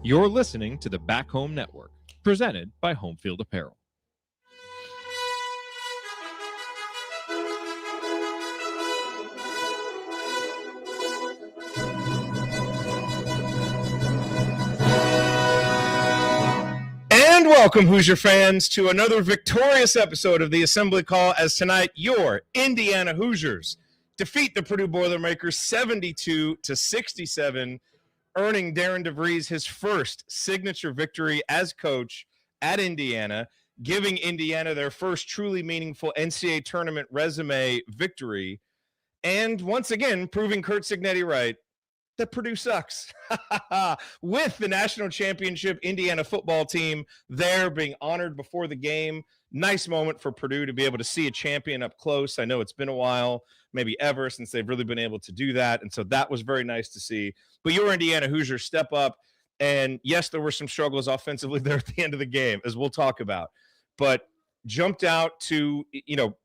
You're listening to the Back Home Network, presented by Home Field Apparel. And welcome, Hoosier fans, to another victorious episode of the Assembly Call, as tonight your Indiana Hoosiers defeat the Purdue Boilermakers 72-67, earning Darian DeVries his first signature victory as coach at Indiana, giving Indiana their first truly meaningful NCAA tournament resume victory, and once again proving Curt Cignetti right that Purdue sucks. With the national championship Indiana football team there being honored before the game. Nice moment for Purdue to be able to see a champion up close. I know it's been a while, maybe ever, since they've really been able to do that. And so that was very nice to see. But your Indiana Hoosiers step up. And yes, there were some struggles offensively there at the end of the game, as we'll talk about. But jumped out to,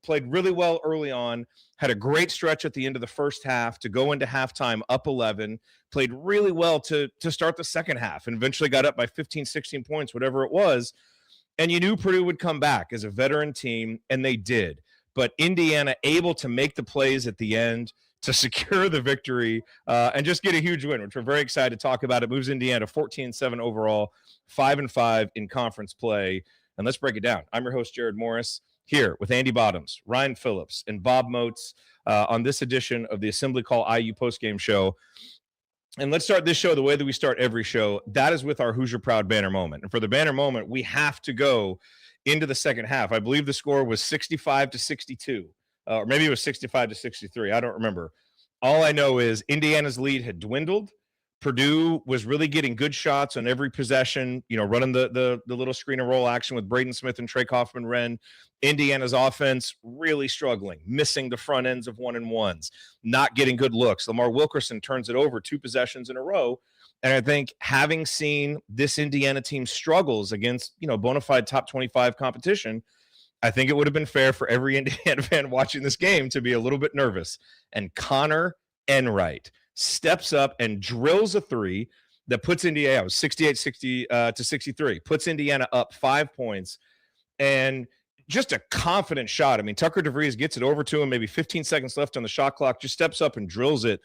played really well early on, had a great stretch at the end of the first half to go into halftime up 11, played really well to start the second half, and eventually got up by 15, 16 points, whatever it was. And you knew Purdue would come back as a veteran team, and they did. But Indiana able to make the plays at the end to secure the victory and just get a huge win, which we're very excited to talk about. It moves Indiana 14-7 overall, 5-5 in conference play. And let's break it down. I'm your host, Jerod Morris, here with Andy Bottoms, Ryan Phillips, and Bob Moats on this edition of the Assembly Call IU Postgame Show. And let's start this show the way that we start every show. That is with our Hoosier Proud banner moment. And for the banner moment, we have to go into the second half. I believe the score was 65-62, or maybe it was 65-63. I don't remember. All I know is Indiana's lead had dwindled. Purdue was really getting good shots on every possession, running the little screen and roll action with Braden Smith and Trey Kaufman-Wren. Indiana's offense really struggling, missing the front ends of 1-and-1s, not getting good looks. Lamar Wilkerson turns it over 2 possessions in a row. And I think having seen this Indiana team struggles against, bona fide top 25 competition, I think it would have been fair for every Indiana fan watching this game to be a little bit nervous. And Connor Enright steps up and drills a 3 that puts Indiana 68-63, puts Indiana up 5 points, and just a confident shot. I mean, Tucker DeVries gets it over to him, maybe 15 seconds left on the shot clock, just steps up and drills it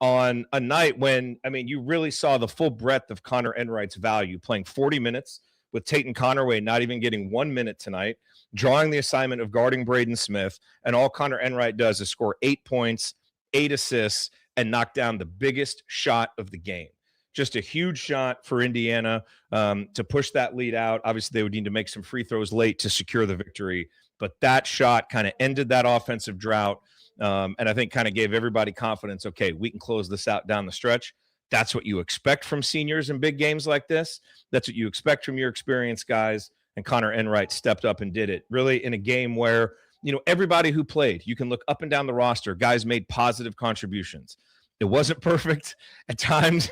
on a night when, you really saw the full breadth of Connor Enright's value, playing 40 minutes with Tatum Connerway not even getting 1 minute tonight, drawing the assignment of guarding Braden Smith, and all Connor Enright does is score 8 points, 8 assists, and knock down the biggest shot of the game. Just a huge shot for Indiana to push that lead out. Obviously, they would need to make some free throws late to secure the victory, but that shot kind of ended that offensive drought, and I think kind of gave everybody confidence, okay, we can close this out down the stretch. That's what you expect from seniors in big games like this. That's what you expect from your experienced guys, and Connor Enright stepped up and did it, really in a game where everybody who played, you can look up and down the roster, guys made positive contributions. It wasn't perfect at times.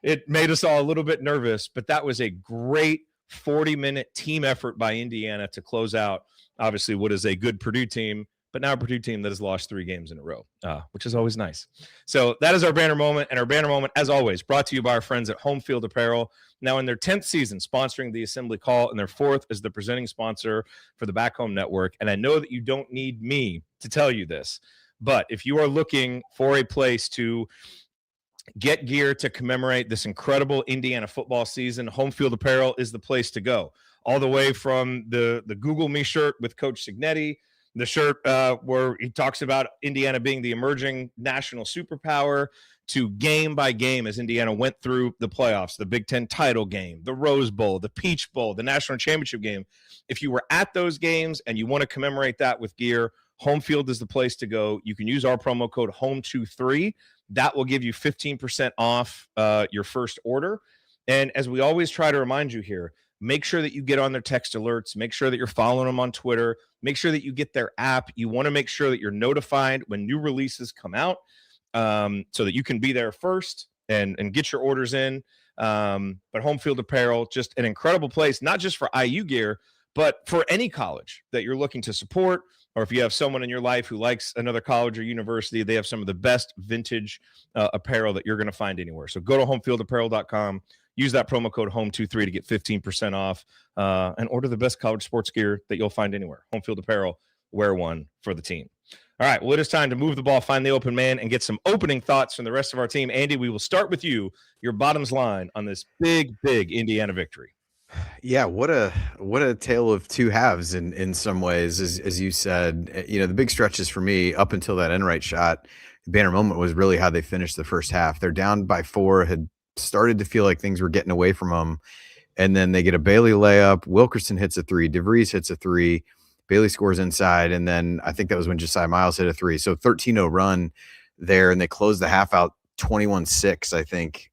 It made us all a little bit nervous, but that was a great 40-minute team effort by Indiana to close out, obviously, what is a good Purdue team, but now a Purdue team that has lost 3 games in a row, which is always nice. So that is our banner moment, and our banner moment, as always, brought to you by our friends at Home Field Apparel, now in their 10th season sponsoring the Assembly Call, and their 4th as the presenting sponsor for the Back Home Network. And I know that you don't need me to tell you this, but if you are looking for a place to get gear to commemorate this incredible Indiana football season, Home Field Apparel is the place to go. All the way from the Google Me shirt with Coach Cignetti, the shirt where he talks about Indiana being the emerging national superpower, to game by game as Indiana went through the playoffs, the Big Ten title game, the Rose Bowl, the Peach Bowl, the national championship game. If you were at those games and you want to commemorate that with gear, Home Field is the place to go. You can use our promo code HOME23. That will give you 15% off your first order. And as we always try to remind you here, make sure that you get on their text alerts. Make sure that you're following them on Twitter. Make sure that you get their app. You want to make sure that you're notified when new releases come out so that you can be there first and get your orders in. But Home Field Apparel, just an incredible place, not just for IU gear, but for any college that you're looking to support, or if you have someone in your life who likes another college or university, they have some of the best vintage apparel that you're going to find anywhere. So go to homefieldapparel.com. Use that promo code HOME23 to get 15% off and order the best college sports gear that you'll find anywhere. Home Field Apparel, wear one for the team. All right, well, it is time to move the ball, find the open man, and get some opening thoughts from the rest of our team. Andy, we will start with you, your bottoms line on this big Indiana victory. Yeah, what a tale of two halves in some ways, as you said. The big stretches for me up until that Enright shot, the banner moment was really how they finished the first half. They're down by 4, had started to feel like things were getting away from them, and then they get a Bailey layup. Wilkerson hits a 3, DeVries hits a 3, Bailey scores inside, and then I think that was when Josiah Miles hit a 3. So 13-0 run there, and they closed the half out 21-6, I think.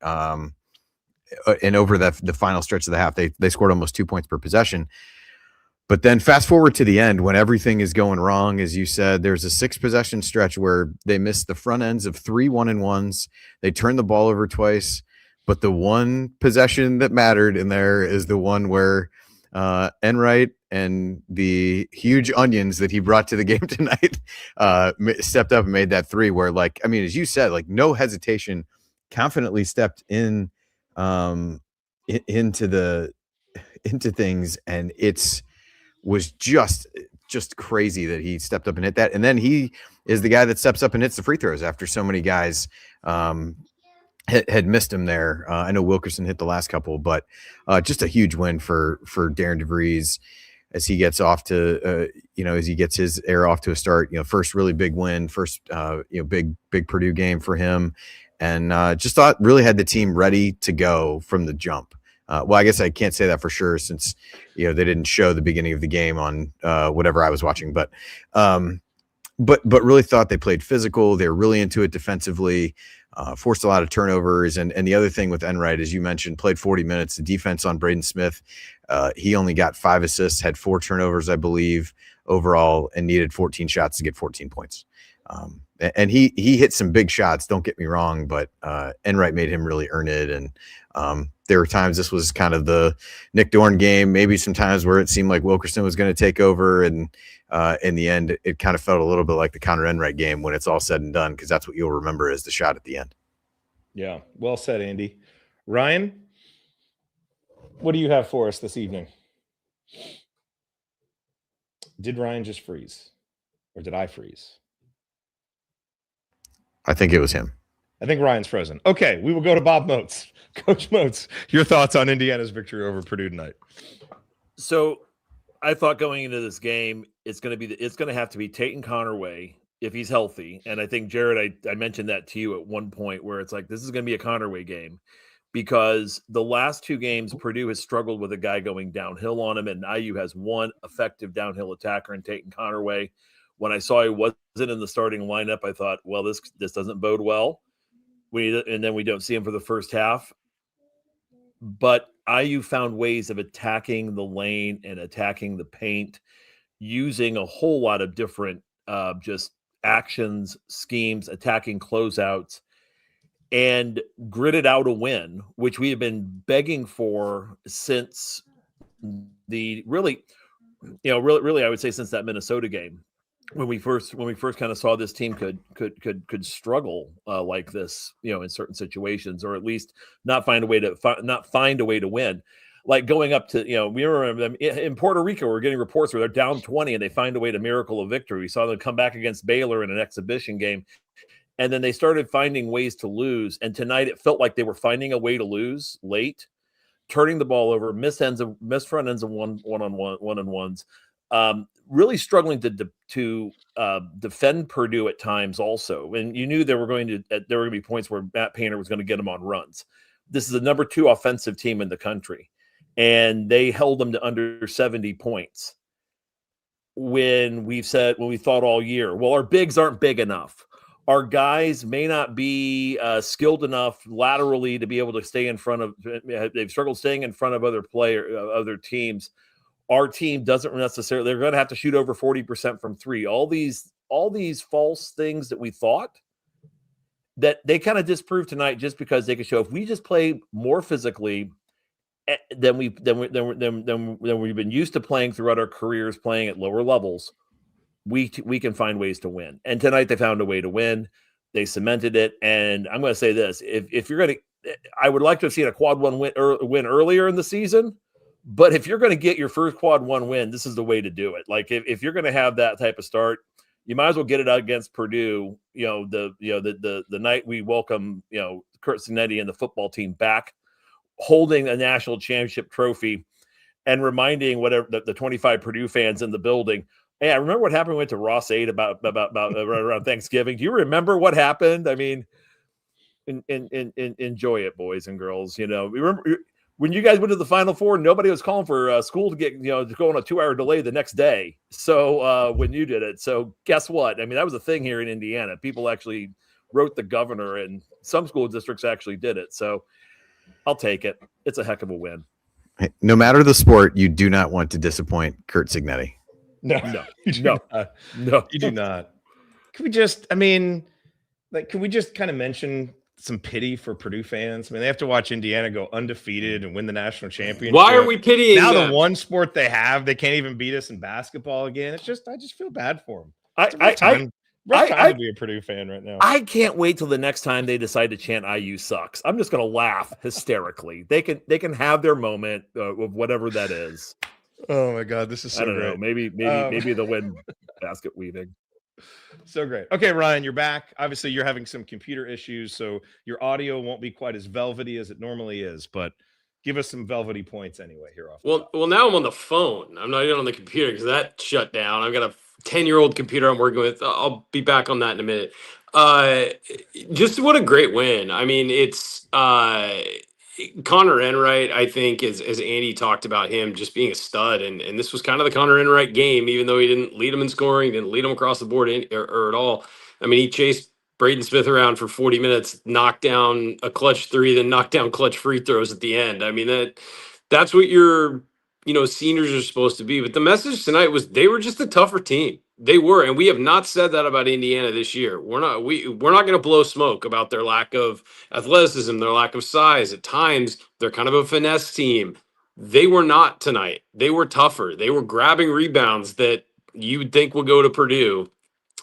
And over the final stretch of the half, they scored almost 2 points per possession. But then fast forward to the end, when everything is going wrong, as you said, there's a 6-possession stretch where they missed the front ends of 3 1-and-1s. They turned the ball over twice, but the one possession that mattered in there is the one where Enright and the huge onions that he brought to the game tonight stepped up and made that 3 where, as you said, no hesitation, confidently stepped in into things, and was just crazy that he stepped up and hit that. And then he is the guy that steps up and hits the free throws after so many guys had missed him there. I know Wilkerson hit the last couple, but just a huge win for Darian DeVries as he gets off to as he gets his air off to a start. First really big win, first big Purdue game for him. And just thought really had the team ready to go from the jump. Well, I guess I can't say that for sure since they didn't show the beginning of the game on whatever I was watching. But really thought they played physical. They were really into it defensively, forced a lot of turnovers. And the other thing with Enright, as you mentioned, played 40 minutes. The defense on Braden Smith, he only got 5 assists, had 4 turnovers, I believe, overall, and needed 14 shots to get 14 points. And he hit some big shots, don't get me wrong, but Enright made him really earn it. And there were times this was kind of the Nick Dorn game, maybe some times where it seemed like Wilkerson was going to take over. And in the end, it kind of felt a little bit like the Connor Enright game when it's all said and done, because that's what you'll remember as the shot at the end. Yeah, well said, Andy. Ryan, what do you have for us this evening? Did Ryan just freeze? Or did I freeze? I think it was him. I think Ryan's frozen. Okay, we will go to Bob Moats. Coach Moats, your thoughts on Indiana's victory over Purdue tonight? So I thought going into this game, it's going to have to be Tate and Connerway if he's healthy. And I think, Jerod, I mentioned that to you at one point where it's like, this is going to be a Connerway game because the last 2 games, Purdue has struggled with a guy going downhill on him, and IU has one effective downhill attacker in Tate and Connerway. When I saw he wasn't in the starting lineup, I thought, well, this doesn't bode well. And then we don't see him for the first half. But IU found ways of attacking the lane and attacking the paint using a whole lot of different just actions, schemes, attacking closeouts, and gritted out a win, which we have been begging for since I would say since that Minnesota game. When we first kind of saw this team could struggle like this, in certain situations, or at least not find a way to win. Like going up to, we remember them in Puerto Rico. We're getting reports where they're down 20 and they find a way to miracle a victory. We saw them come back against Baylor in an exhibition game, and then they started finding ways to lose. And tonight it felt like they were finding a way to lose late, turning the ball over, missed front ends of one-on-ones. Really struggling to defend Purdue at times also. And you knew there were going to be points where Matt Painter was going to get them on runs. This is the number 2 offensive team in the country, and they held them to under 70 points. When we thought all year, well, our bigs aren't big enough. Our guys may not be skilled enough laterally to be able to stay in front of. They've struggled staying in front of other teams. Our team doesn't necessarily. They're going to have to shoot over 40% from 3. All these false things that we thought that they kind of disproved tonight, just because they could show if we just play more physically than we've been used to playing throughout our careers, playing at lower levels, we can find ways to win. And tonight they found a way to win. They cemented it. And I'm going to say this: if you're going to I would like to have seen a quad one win earlier in the season. But if you're going to get your first quad one win, this is the way to do it. Like if you're going to have that type of start, you might as well get it out against Purdue. The night we welcome Curt Cignetti and the football team back, holding a national championship trophy, and reminding whatever the 25 Purdue fans in the building. Hey, I remember what happened. We went to Ross 8 about around Thanksgiving. Do you remember what happened? I mean, enjoy it, boys and girls. Remember when you guys went to the Final Four, nobody was calling for school to get, to go on a 2-hour delay the next day. So when you did it, so guess what? I mean, that was a thing here in Indiana. People actually wrote the governor, and some school districts actually did it. So I'll take it. It's a heck of a win. No matter the sport, you do not want to disappoint Curt Cignetti. No, you do not. Can we just, can we just kind of mention some pity for Purdue fans? I mean, they have to watch Indiana go undefeated and win the national championship. Why are we pitying now them? The one sport they have, they can't even beat us in basketball again. It's just, I just feel bad for them. Rough time to be a Purdue fan right now. I can't wait till the next time they decide to chant IU sucks. I'm just going to laugh hysterically. They can have their moment of whatever that is. Oh my God, this is so great. Know. Maybe they'll win basket weaving. So great. Okay, Ryan, you're back. Obviously, you're having some computer issues, so your audio won't be quite as velvety as it normally is, but give us some velvety points anyway here. Well, now I'm on the phone. I'm not even on the computer because that shut down. I've got a 10-year-old computer I'm working with. I'll be back on that in a minute. Just what a great win. I mean, it's Connor Enright, I think, as Andy talked about him just being a stud, and this was kind of the Connor Enright game, even though he didn't lead him in scoring, didn't lead him across the board or at all. I mean, he chased Braden Smith around for 40 minutes, knocked down a clutch three, then knocked down clutch free throws at the end. I mean, that's what your seniors are supposed to be. But the message tonight was they were just a tougher team. They were, and we have not said that about Indiana this year. We're not going to blow smoke about their lack of athleticism, their lack of size. At times, they're kind of a finesse team. They were not tonight. They were tougher. They were grabbing rebounds that you would think would go to Purdue.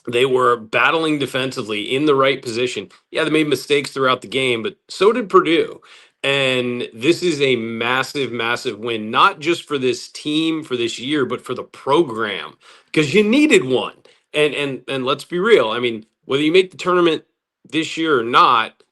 They were battling defensively in the right position. Yeah, they made mistakes throughout the game, but so did Purdue. And this is a massive, massive win, not just for this team for this year, but for the program, because you needed one. And let's be real. I mean, whether you make the tournament this year or not,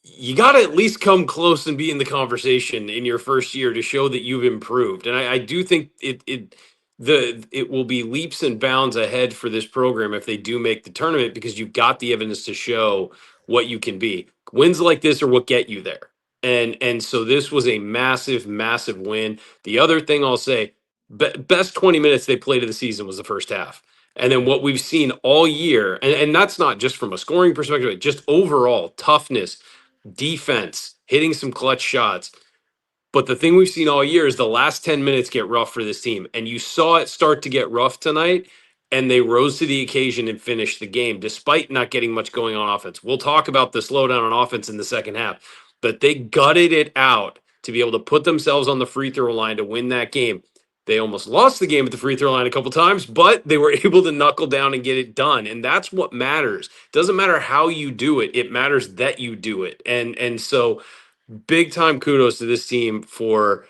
you got to at least come close and be in the conversation in your first year to show that you've improved. And I do think it will be leaps and bounds ahead for this program if they do make the tournament, because you've got the evidence to show what you can be. Wins like this are what get you there. And so this was a massive, massive win. The other thing I'll say, best 20 minutes they played of the season was the first half. And then what we've seen all year, and that's not just from a scoring perspective, just overall toughness, defense, hitting some clutch shots. But the thing we've seen all year is the last 10 minutes get rough for this team. And you saw it start to get rough tonight, and they rose to the occasion and finished the game despite not getting much going on offense. We'll talk about the slowdown on offense in the second half, but they gutted it out to be able to put themselves on the free throw line to win that game. They almost lost the game at the free throw line a couple times, but they were able to knuckle down and get it done. And that's what matters. It doesn't matter how you do it. It matters that you do it. And so big time kudos to this team for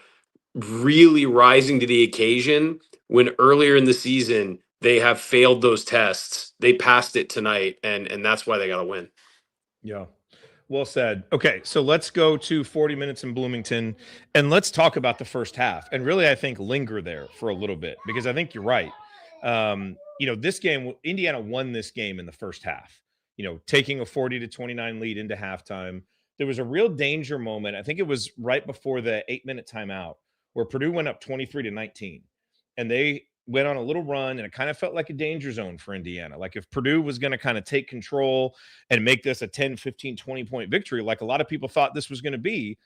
really rising to the occasion when earlier in the season they have failed those tests. They passed it tonight, and that's why they got to win. Yeah. Well said. Okay, so let's go to 40 minutes in Bloomington, and let's talk about the first half. And really, I think linger there for a little bit, because I think you're right. This game, Indiana won this game in the first half, taking a 40-29 lead into halftime. There was a real danger moment. I think it was right before the 8-minute timeout where Purdue went up 23-19, and they went on a little run, and it kind of felt like a danger zone for Indiana. Like if Purdue was going to kind of take control and make this a 10, 15, 20-point victory, like a lot of people thought this was going to be,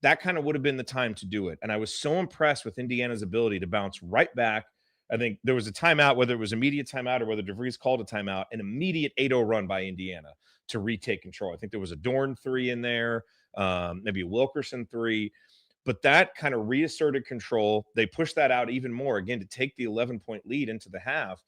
that kind of would have been the time to do it. And I was so impressed with Indiana's ability to bounce right back. I think there was a timeout, whether it was immediate timeout or whether DeVries called a timeout, an immediate 8-0 run by Indiana to retake control. I think there was a Dorn 3 in there, maybe a Wilkerson 3. But that kind of reasserted control. They pushed that out even more, again, to take the 11-point lead into the half.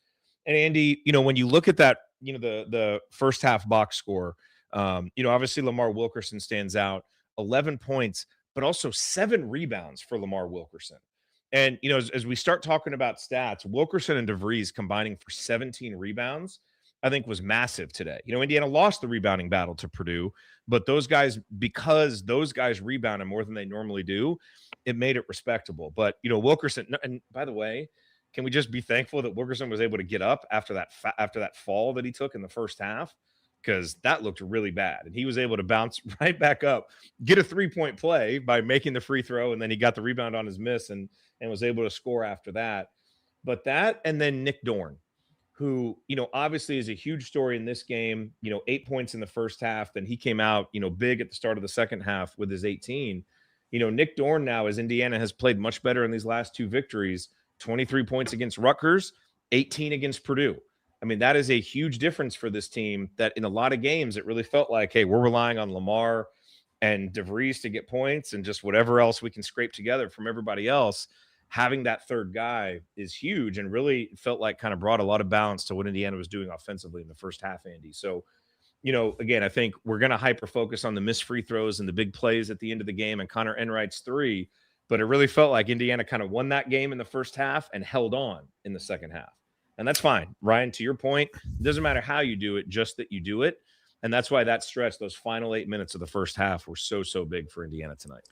And Andy, when you look at that, the first half box score, Obviously Lamar Wilkerson stands out, 11 points, but also 7 rebounds for Lamar Wilkerson. And, as we start talking about stats, Wilkerson and DeVries combining for 17 rebounds, I think was massive today. Indiana lost the rebounding battle to Purdue, but because those guys rebounded more than they normally do, it made it respectable. But, Wilkerson, and by the way, can we just be thankful that Wilkerson was able to get up after that fall that he took in the first half? Because that looked really bad. And he was able to bounce right back up, get a 3-point play by making the free throw, and then he got the rebound on his miss and was able to score after that. But that, and then Nick Dorn, who, obviously is a huge story in this game, 8 points in the first half. Then he came out, big at the start of the second half with his 18. Nick Dorn now, as Indiana has played much better in these last 2 victories, 23 points against Rutgers, 18 against Purdue. I mean, that is a huge difference for this team that in a lot of games, it really felt like, hey, we're relying on Lamar and DeVries to get points and just whatever else we can scrape together from everybody else. Having that third guy is huge and really felt like kind of brought a lot of balance to what Indiana was doing offensively in the first half, Andy. So, again, I think we're going to hyper-focus on the missed free throws and the big plays at the end of the game and Connor Enright's 3, but it really felt like Indiana kind of won that game in the first half and held on in the second half. And that's fine. Ryan, to your point, it doesn't matter how you do it, just that you do it. And that's why that stretch, those final 8 minutes of the first half were so big for Indiana tonight.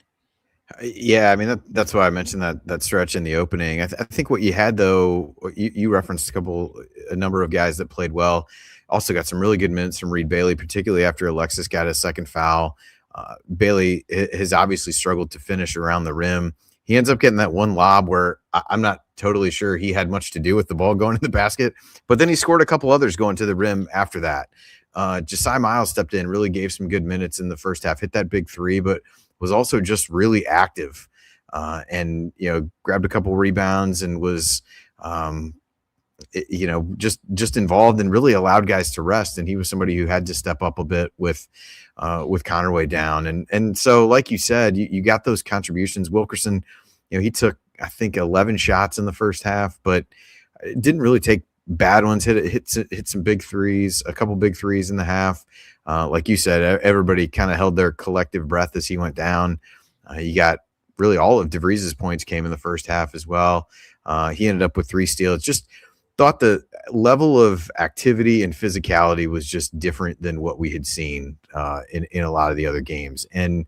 Yeah, I mean, that's why I mentioned that stretch in the opening. I think what you had, though, you referenced a number of guys that played well. Also got some really good minutes from Reed Bailey, particularly after Alexis got his second foul. Bailey has obviously struggled to finish around the rim. He ends up getting that one lob where I'm not totally sure he had much to do with the ball going to the basket, but then he scored a couple others going to the rim after that. Josiah Miles stepped in, really gave some good minutes in the first half, hit that big 3, but was also just really active and, grabbed a couple rebounds and was, just involved and really allowed guys to rest. And he was somebody who had to step up a bit with Connerway down. And so, like you said, you got those contributions. Wilkerson, he took, I think, 11 shots in the first half, but didn't really take bad ones. Hit some big threes, a couple big threes in the half. Like you said, everybody kind of held their collective breath as he went down. You got really all of DeVries' points came in the first half as well. He ended up with 3 steals. Just thought the level of activity and physicality was just different than what we had seen in a lot of the other games. And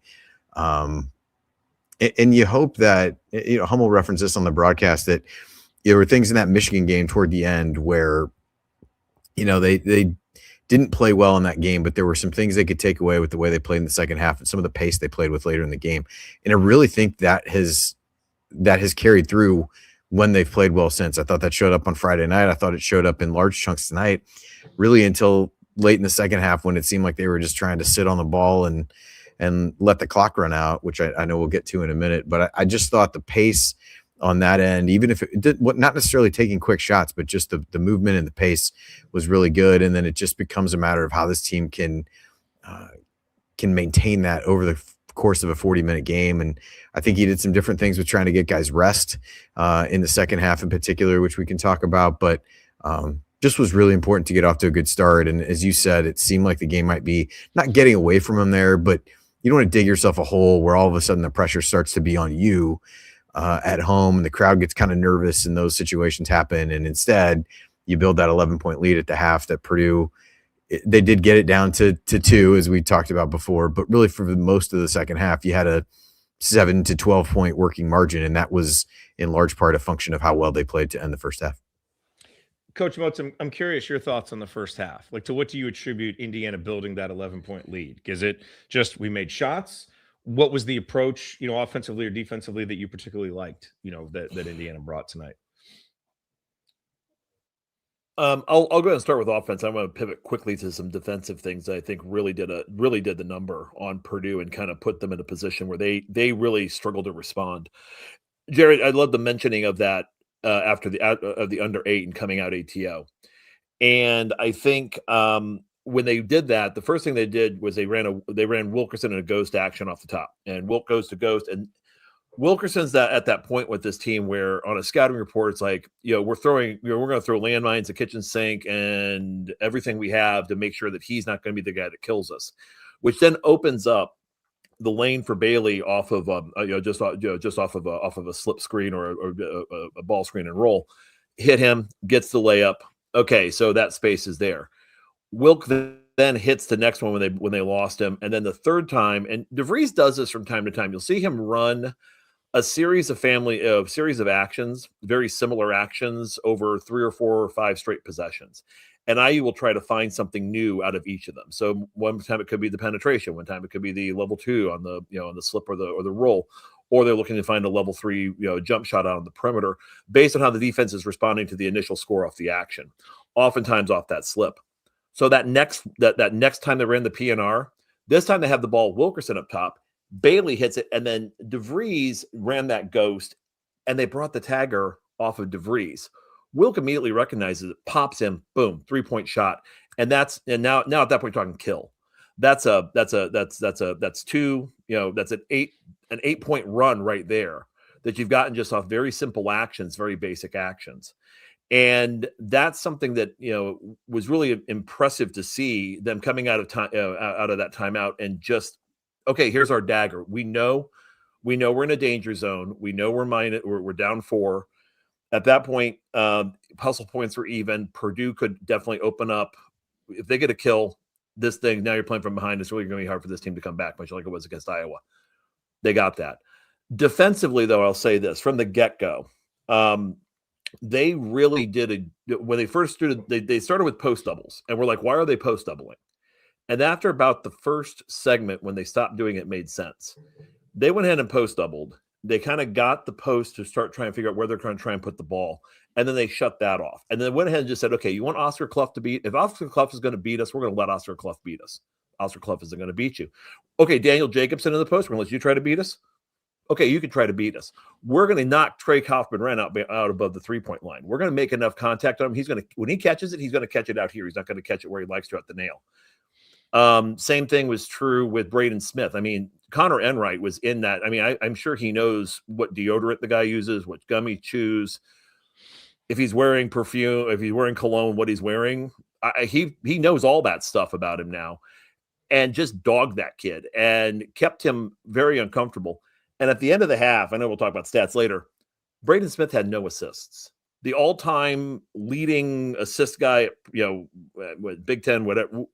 you hope that, Hummel referenced this on the broadcast, that there were things in that Michigan game toward the end where, they didn't play well in that game, but there were some things they could take away with the way they played in the second half and some of the pace they played with later in the game. And I really think that has carried through when they've played well since. I thought that showed up on Friday night. I thought it showed up in large chunks tonight, really until late in the second half when it seemed like they were just trying to sit on the ball and let the clock run out, which I know we'll get to in a minute. But I just thought the pace on that end, even if it did, not necessarily taking quick shots, but just the movement and the pace was really good. And then it just becomes a matter of how this team can maintain that over the course of a 40-minute game. And I think he did some different things with trying to get guys rest in the second half in particular, which we can talk about, but just was really important to get off to a good start. And as you said, it seemed like the game might be not getting away from him there, but you don't want to dig yourself a hole where all of a sudden the pressure starts to be on you at home and the crowd gets kind of nervous and those situations happen. And instead you build that 11-point lead at the half that Purdue, they did get it down to 2, as we talked about before, but really for most of the second half, you had a 7 to 12 point working margin. And that was in large part a function of how well they played to end the first half. Coach Moats, I'm curious your thoughts on the first half. Like, to what do you attribute Indiana building that 11-point lead? Is it just we made shots? What was the approach, offensively or defensively, that you particularly liked, that Indiana brought tonight? I'll go ahead and start with offense. I'm going to pivot quickly to some defensive things that I think really did the number on Purdue and kind of put them in a position where they really struggled to respond. Jerod, I love the mentioning of that after the under 8 and coming out ATO. And I think when they did that, the first thing they did was they ran Wilkerson in a ghost action off the top, and Wilt goes to ghost, and Wilkerson's at that point with this team where on a scouting report, it's like, we're going to throw landmines, the kitchen sink, and everything we have to make sure that he's not going to be the guy that kills us, which then opens up the lane for Bailey off of just off of a slip screen or a ball screen and roll. Hit him, gets the layup. Okay, so that space is there. Wilk then hits the next one when they lost him, and then the third time, and DeVries does this from time to time. You'll see him run a series of actions, very similar actions over 3 or 4 or 5 straight possessions. And IU will try to find something new out of each of them. So one time it could be the penetration, one time it could be the level 2 on the on the slip or the roll, or they're looking to find a level 3 jump shot out on the perimeter based on how the defense is responding to the initial score off the action, oftentimes off that slip. So that next time they ran the PNR, this time they have the ball Wilkerson up top. Bailey hits it, and then DeVries ran that ghost, and they brought the tagger off of DeVries. Wilk immediately recognizes it, pops him, boom, 3-point shot, and now at that point you're talking kill. That's 2, that's an 8-point run right there that you've gotten just off very simple actions, very basic actions. And that's something that was really impressive to see them coming out of that timeout and just, okay, here's our dagger. We know we're in a danger zone. We know we're down 4. At that point, hustle points were even. Purdue could definitely open up. If they get a kill, this thing, now you're playing from behind, it's really going to be hard for this team to come back, much like it was against Iowa. They got that. Defensively, though, I'll say this. From the get-go, they really did when they first started, they started with post doubles. And we're like, why are they post doubling? And after about the first segment, when they stopped doing it, made sense. They went ahead and post doubled. They kind of got the post to start trying to figure out where they're going to try and put the ball. And then they shut that off. And then went ahead and just said, okay, you want Oscar Clough to beat? If Oscar Clough is going to beat us, we're going to let Oscar Clough beat us. Oscar Clough isn't going to beat you. Okay, Daniel Jacobson in the post, we're going to let you try to beat us? Okay, you can try to beat us. We're going to knock Trey Kaufman-Renn out above the 3-point line. We're going to make enough contact on him. When he catches it, he's going to catch it out here. He's not going to catch it where he likes to at the nail. Same thing was true with Braden Smith. I mean, Connor Enright was in that. I mean, I'm sure he knows what deodorant the guy uses, what gum he chews, if he's wearing perfume, if he's wearing cologne, what he's wearing. He knows all that stuff about him now, and just dogged that kid and kept him very uncomfortable. And at the end of the half, I know we'll talk about stats later, Braden Smith had no assists. The all-time leading assist guy, with Big Ten, whatever,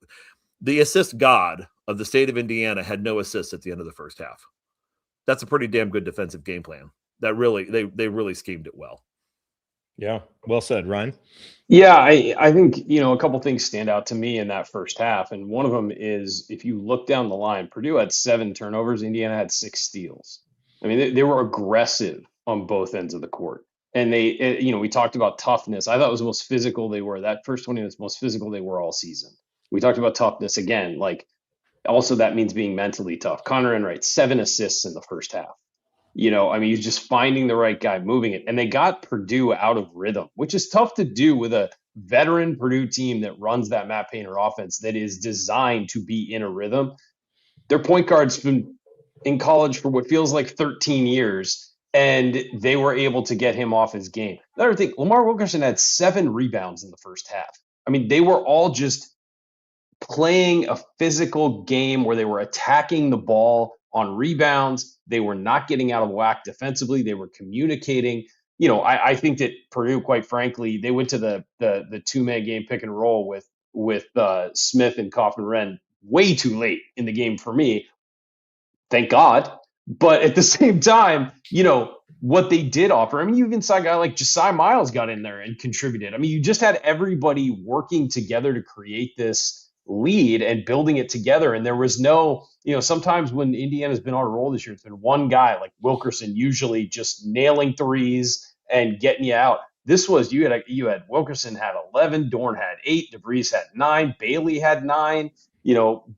the assist god of the state of Indiana had no assists at the end of the first half. That's a pretty damn good defensive game plan. That really, they really schemed it well. Yeah, well said, Ryan. Yeah, I think, a couple things stand out to me in that first half. And one of them is, if you look down the line, Purdue had 7 turnovers. Indiana had 6 steals. I mean, they were aggressive on both ends of the court. And we talked about toughness. I thought it was the most physical they were. That first 20 was the most physical they were all season. We talked about toughness again. Like, also that means being mentally tough. Connor Enright, 7 assists in the first half. He's just finding the right guy, moving it. And they got Purdue out of rhythm, which is tough to do with a veteran Purdue team that runs that Matt Painter offense that is designed to be in a rhythm. Their point guard's been in college for what feels like 13 years, and they were able to get him off his game. Another thing, Lamar Wilkerson had 7 rebounds in the first half. I mean, they were all just playing a physical game where they were attacking the ball on rebounds. They were not getting out of whack defensively. They were communicating. I think that Purdue, quite frankly, they went to the 2-man game pick and roll with Smith and Kaufman-Renn way too late in the game for me. Thank God. But at the same time, what they did offer, I mean, you even saw a guy like Josiah Miles got in there and contributed. I mean, you just had everybody working together to create this lead and building it together. And there was no, sometimes when Indiana's been on a roll this year, it's been one guy like Wilkerson, usually just nailing threes and getting you out. This was, you had Wilkerson had 11, Dorn had 8, DeVries had 9, Bailey had 9.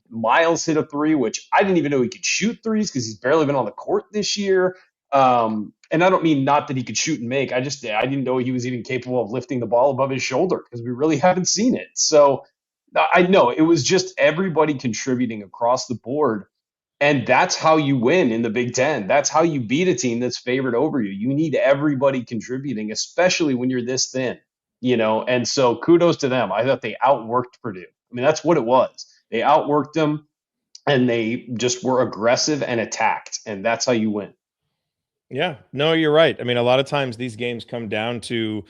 Miles hit a 3, which I didn't even know he could shoot threes because he's barely been on the court this year. And I don't mean not that he could shoot and make. I didn't know he was even capable of lifting the ball above his shoulder because we really haven't seen it. So I know it was just everybody contributing across the board. And that's how you win in the Big Ten. That's how you beat a team that's favored over you. You need everybody contributing, especially when you're this thin, And so kudos to them. I thought they outworked Purdue. I mean, that's what it was. They outworked them, and they just were aggressive and attacked, and that's how you win. Yeah, no, you're right. I mean, a lot of times these games come down to,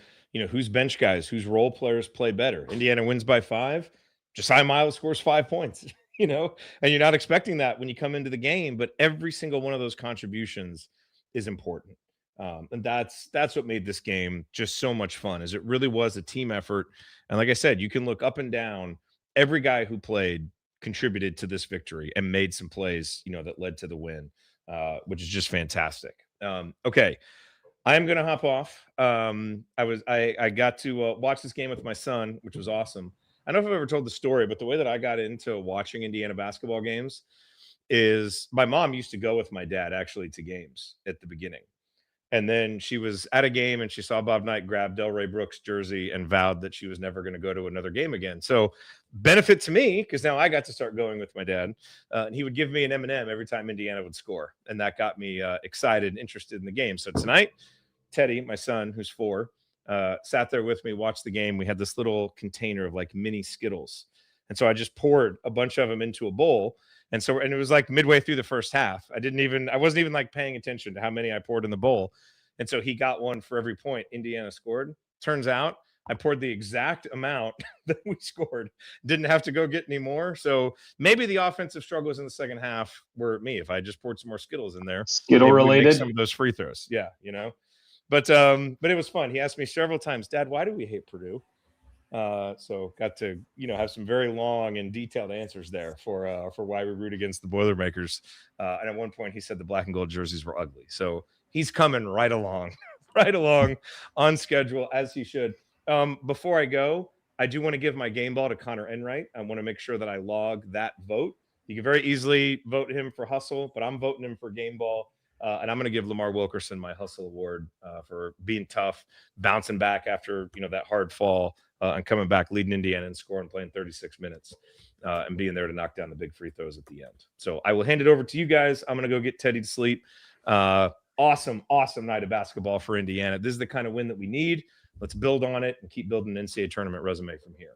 whose bench guys, whose role players play better. Indiana wins by 5. Josiah Miles scores 5 points, and you're not expecting that when you come into the game, but every single one of those contributions is important. And that's what made this game just so much fun, is it really was a team effort. And like I said, you can look up and down. Every guy who played contributed to this victory and made some plays, that led to the win, which is just fantastic. Okay, I'm gonna hop off. I got to watch this game with my son, which was awesome. I don't know if I've ever told the story, but the way that I got into watching Indiana basketball games is my mom used to go with my dad actually to games at the beginning. And then she was at a game and she saw Bob Knight grab Delray Brooks' jersey and vowed that she was never going to go to another game again. So benefit to me, because now I got to start going with my dad. And he would give me an M&M every time Indiana would score. And that got me excited and interested in the game. So tonight, Teddy, my son, who's 4, sat there with me, watched the game. We had this little container of like mini Skittles. And so I just poured a bunch of them into a bowl. And it was like midway through the first half. I wasn't even like paying attention to how many I poured in the bowl. And so he got one for every point Indiana scored. Turns out I poured the exact amount that we scored. Didn't have to go get any more. So maybe the offensive struggles in the second half were me. If I just poured some more Skittles in there, Skittle related, some of those free throws. Yeah, But it was fun. He asked me several times, Dad, why do we hate Purdue? So got to have some very long and detailed answers there for why we root against the Boilermakers. And at one point he said the black and gold jerseys were ugly. So he's coming right along on schedule, as he should. Before I go, I do want to give my game ball to Connor Enright. I want to make sure that I log that vote. You can very easily vote him for hustle, but I'm voting him for game ball. And I'm going to give Lamar Wilkerson my hustle award for being tough, bouncing back after that hard fall, and coming back, leading Indiana and scoring, playing 36 minutes, and being there to knock down the big free throws at the end. So I will hand it over to you guys. I'm going to go get Teddy to sleep. Awesome night of basketball for Indiana. This is the kind of win that we need. Let's build on it and keep building an NCAA tournament resume from here.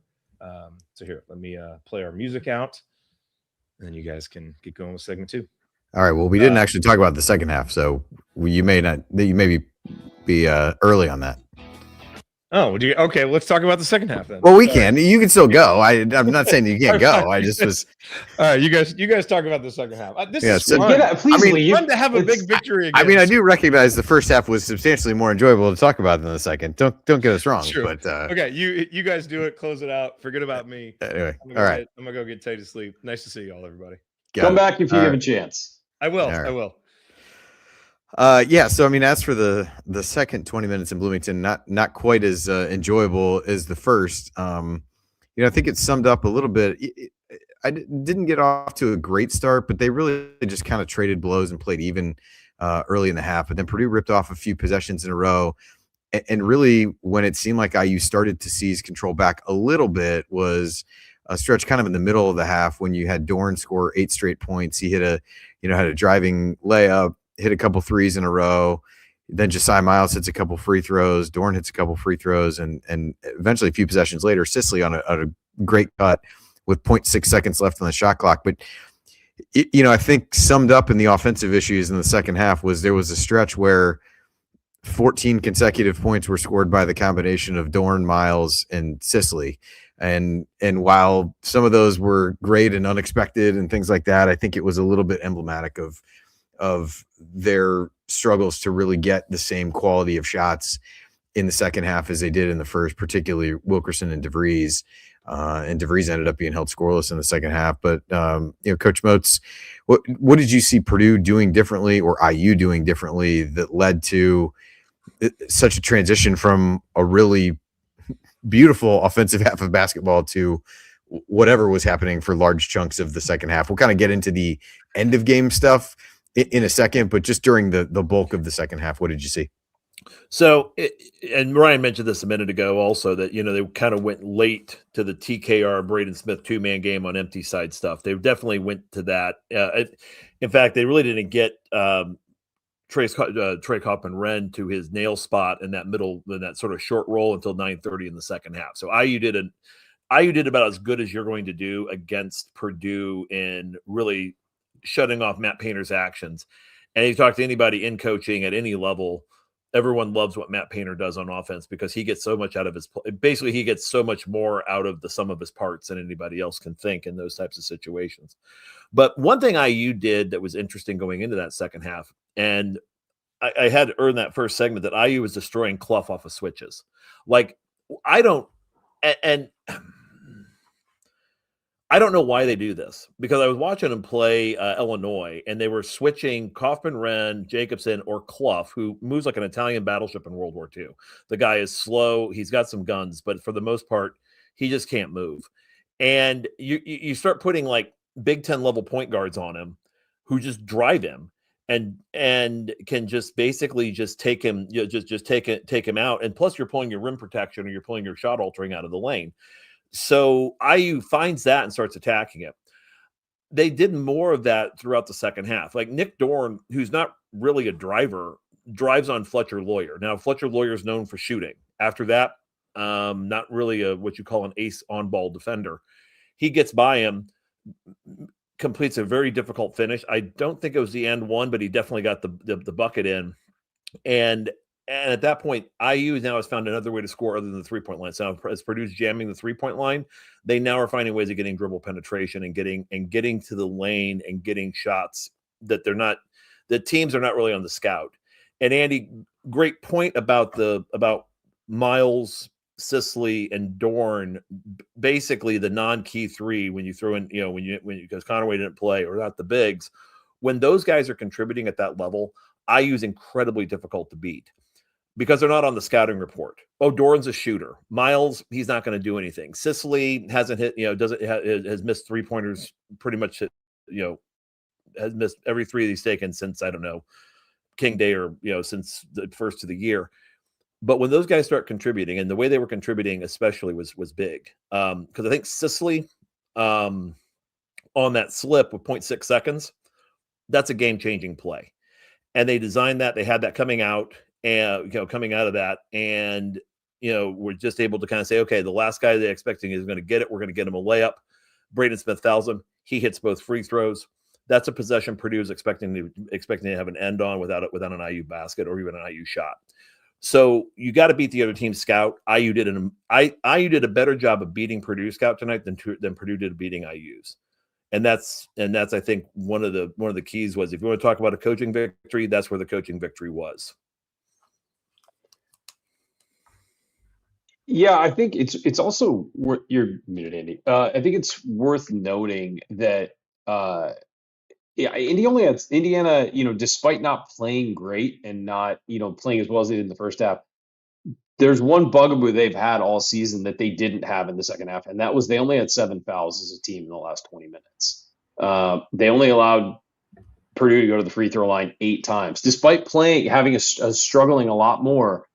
So here, let me play our music out, and then you guys can get going with segment 2. All right. Well, we didn't actually talk about the second half, so you may be early on that. Oh, okay. Let's talk about the second half then. Well, we can. You can still go. I'm not saying you can't go. I just was. All right, you guys talk about the second half. This is so fun. Please, fun to have a big victory. Against. I mean, I do recognize the first half was substantially more enjoyable to talk about than the second. Don't get us wrong. True. But okay, you guys do it. Close it out. Forget about me. Anyway, all right. I'm gonna go get Tay to sleep. Nice to see you all, everybody. Come back if you have a chance. I will. Right. I will. Yeah. So I mean, as for the second 20 minutes in Bloomington, not quite as enjoyable as the first. I think it summed up a little bit. I didn't get off to a great start, but they really just kind of traded blows and played even early in the half. But then Purdue ripped off a few possessions in a row, and really when it seemed like IU started to seize control back a little bit was a stretch kind of in the middle of the half when you had Dorn score 8 straight points. He had a driving layup, hit a couple threes in a row. Then Josiah Miles hits a couple free throws. Dorn hits a couple free throws. And eventually a few possessions later, Sicily on a great cut with 0.6 seconds left on the shot clock. But, I think summed up in the offensive issues in the second half was there was a stretch where 14 consecutive points were scored by the combination of Dorn, Miles, and Sicily. And while some of those were great and unexpected and things like that, I think it was a little bit emblematic of their struggles to really get the same quality of shots in the second half as they did in the first, particularly Wilkerson and DeVries. And DeVries ended up being held scoreless in the second half. But, Coach Moats, what did you see Purdue doing differently or IU doing differently that led to such a transition from a really beautiful offensive half of basketball to whatever was happening for large chunks of the second half? We'll kind of get into the end of game stuff in a second, but just during the bulk of the second half, what did you see? So, and Ryan mentioned this a minute ago also that, they kind of went late to the TKR Braden Smith 2-man game on empty side stuff. They definitely went to that. In fact, they really didn't get Trey Kaufman-Renn to his nail spot in that sort of short roll until 9:30 in the second half. So IU did about as good as you're going to do against Purdue in really shutting off Matt Painter's actions. And you talk to anybody in coaching at any level, everyone loves what Matt Painter does on offense because he gets so much out of he gets so much more out of the sum of his parts than anybody else can think in those types of situations. But one thing IU did that was interesting going into that second half, and I had to earn that first segment, that IU was destroying Clough off of switches. Like, I don't know why they do this, because I was watching them play Illinois, and they were switching Kaufman-Renn, Jacobson, or Clough, who moves like an Italian battleship in World War II. The guy is slow. He's got some guns, but for the most part, he just can't move. And you start putting like Big Ten level point guards on him who just drive him and can just basically just take him, just take him out. And plus, you're pulling your rim protection or you're pulling your shot altering out of the lane. So IU finds that and starts attacking it. They did more of that throughout the second half. Like Nick Dorn, who's not really a driver, drives on Fletcher Lawyer. Now, Fletcher Lawyer is known for shooting. After that, not really what you call an ace on-ball defender. He gets by him, completes a very difficult finish. I don't think it was the end one, but he definitely got the bucket in. And at that point, IU now has found another way to score other than the three-point line. So as Purdue's jamming the three-point line, they now are finding ways of getting dribble penetration and getting to the lane and getting shots that the teams are not really on the scout. And Andy, great point about Miles, Sicily, and Dorn, basically the non-key three when you throw in, because Conaway didn't play, or not the bigs. When those guys are contributing at that level, IU is incredibly difficult to beat, because they're not on the scouting report. Oh, Doran's a shooter. Miles, he's not going to do anything. Sicily hasn't hit, has missed three-pointers pretty much, has missed every three he's taken since, I don't know, King Day, or, since the first of the year. But when those guys start contributing, and the way they were contributing especially was big. Because I think Sicily, on that slip with 0.6 seconds, that's a game-changing play. And they designed that. They had that coming out. And coming out of that, and we're just able to kind of say, okay, the last guy they're expecting is going to get it. We're going to get him a layup. Braden Smith fouls him. He hits both free throws. That's a possession Purdue is expecting to have an end on without an IU basket or even an IU shot. So you got to beat the other team's scout. IU did a better job of beating Purdue scout tonight than Purdue did beating IU's. And that's I think one of the keys was, if you want to talk about a coaching victory, that's where the coaching victory was. Yeah, I think it's also worth your minute, Andy. I think it's worth noting that Indiana, despite not playing great and not playing as well as they did in the first half, there's one bugaboo they've had all season that they didn't have in the second half, and that was they only had 7 fouls as a team in the last 20 minutes. They only allowed Purdue to go to the free throw line 8 times, despite having a struggling a lot more.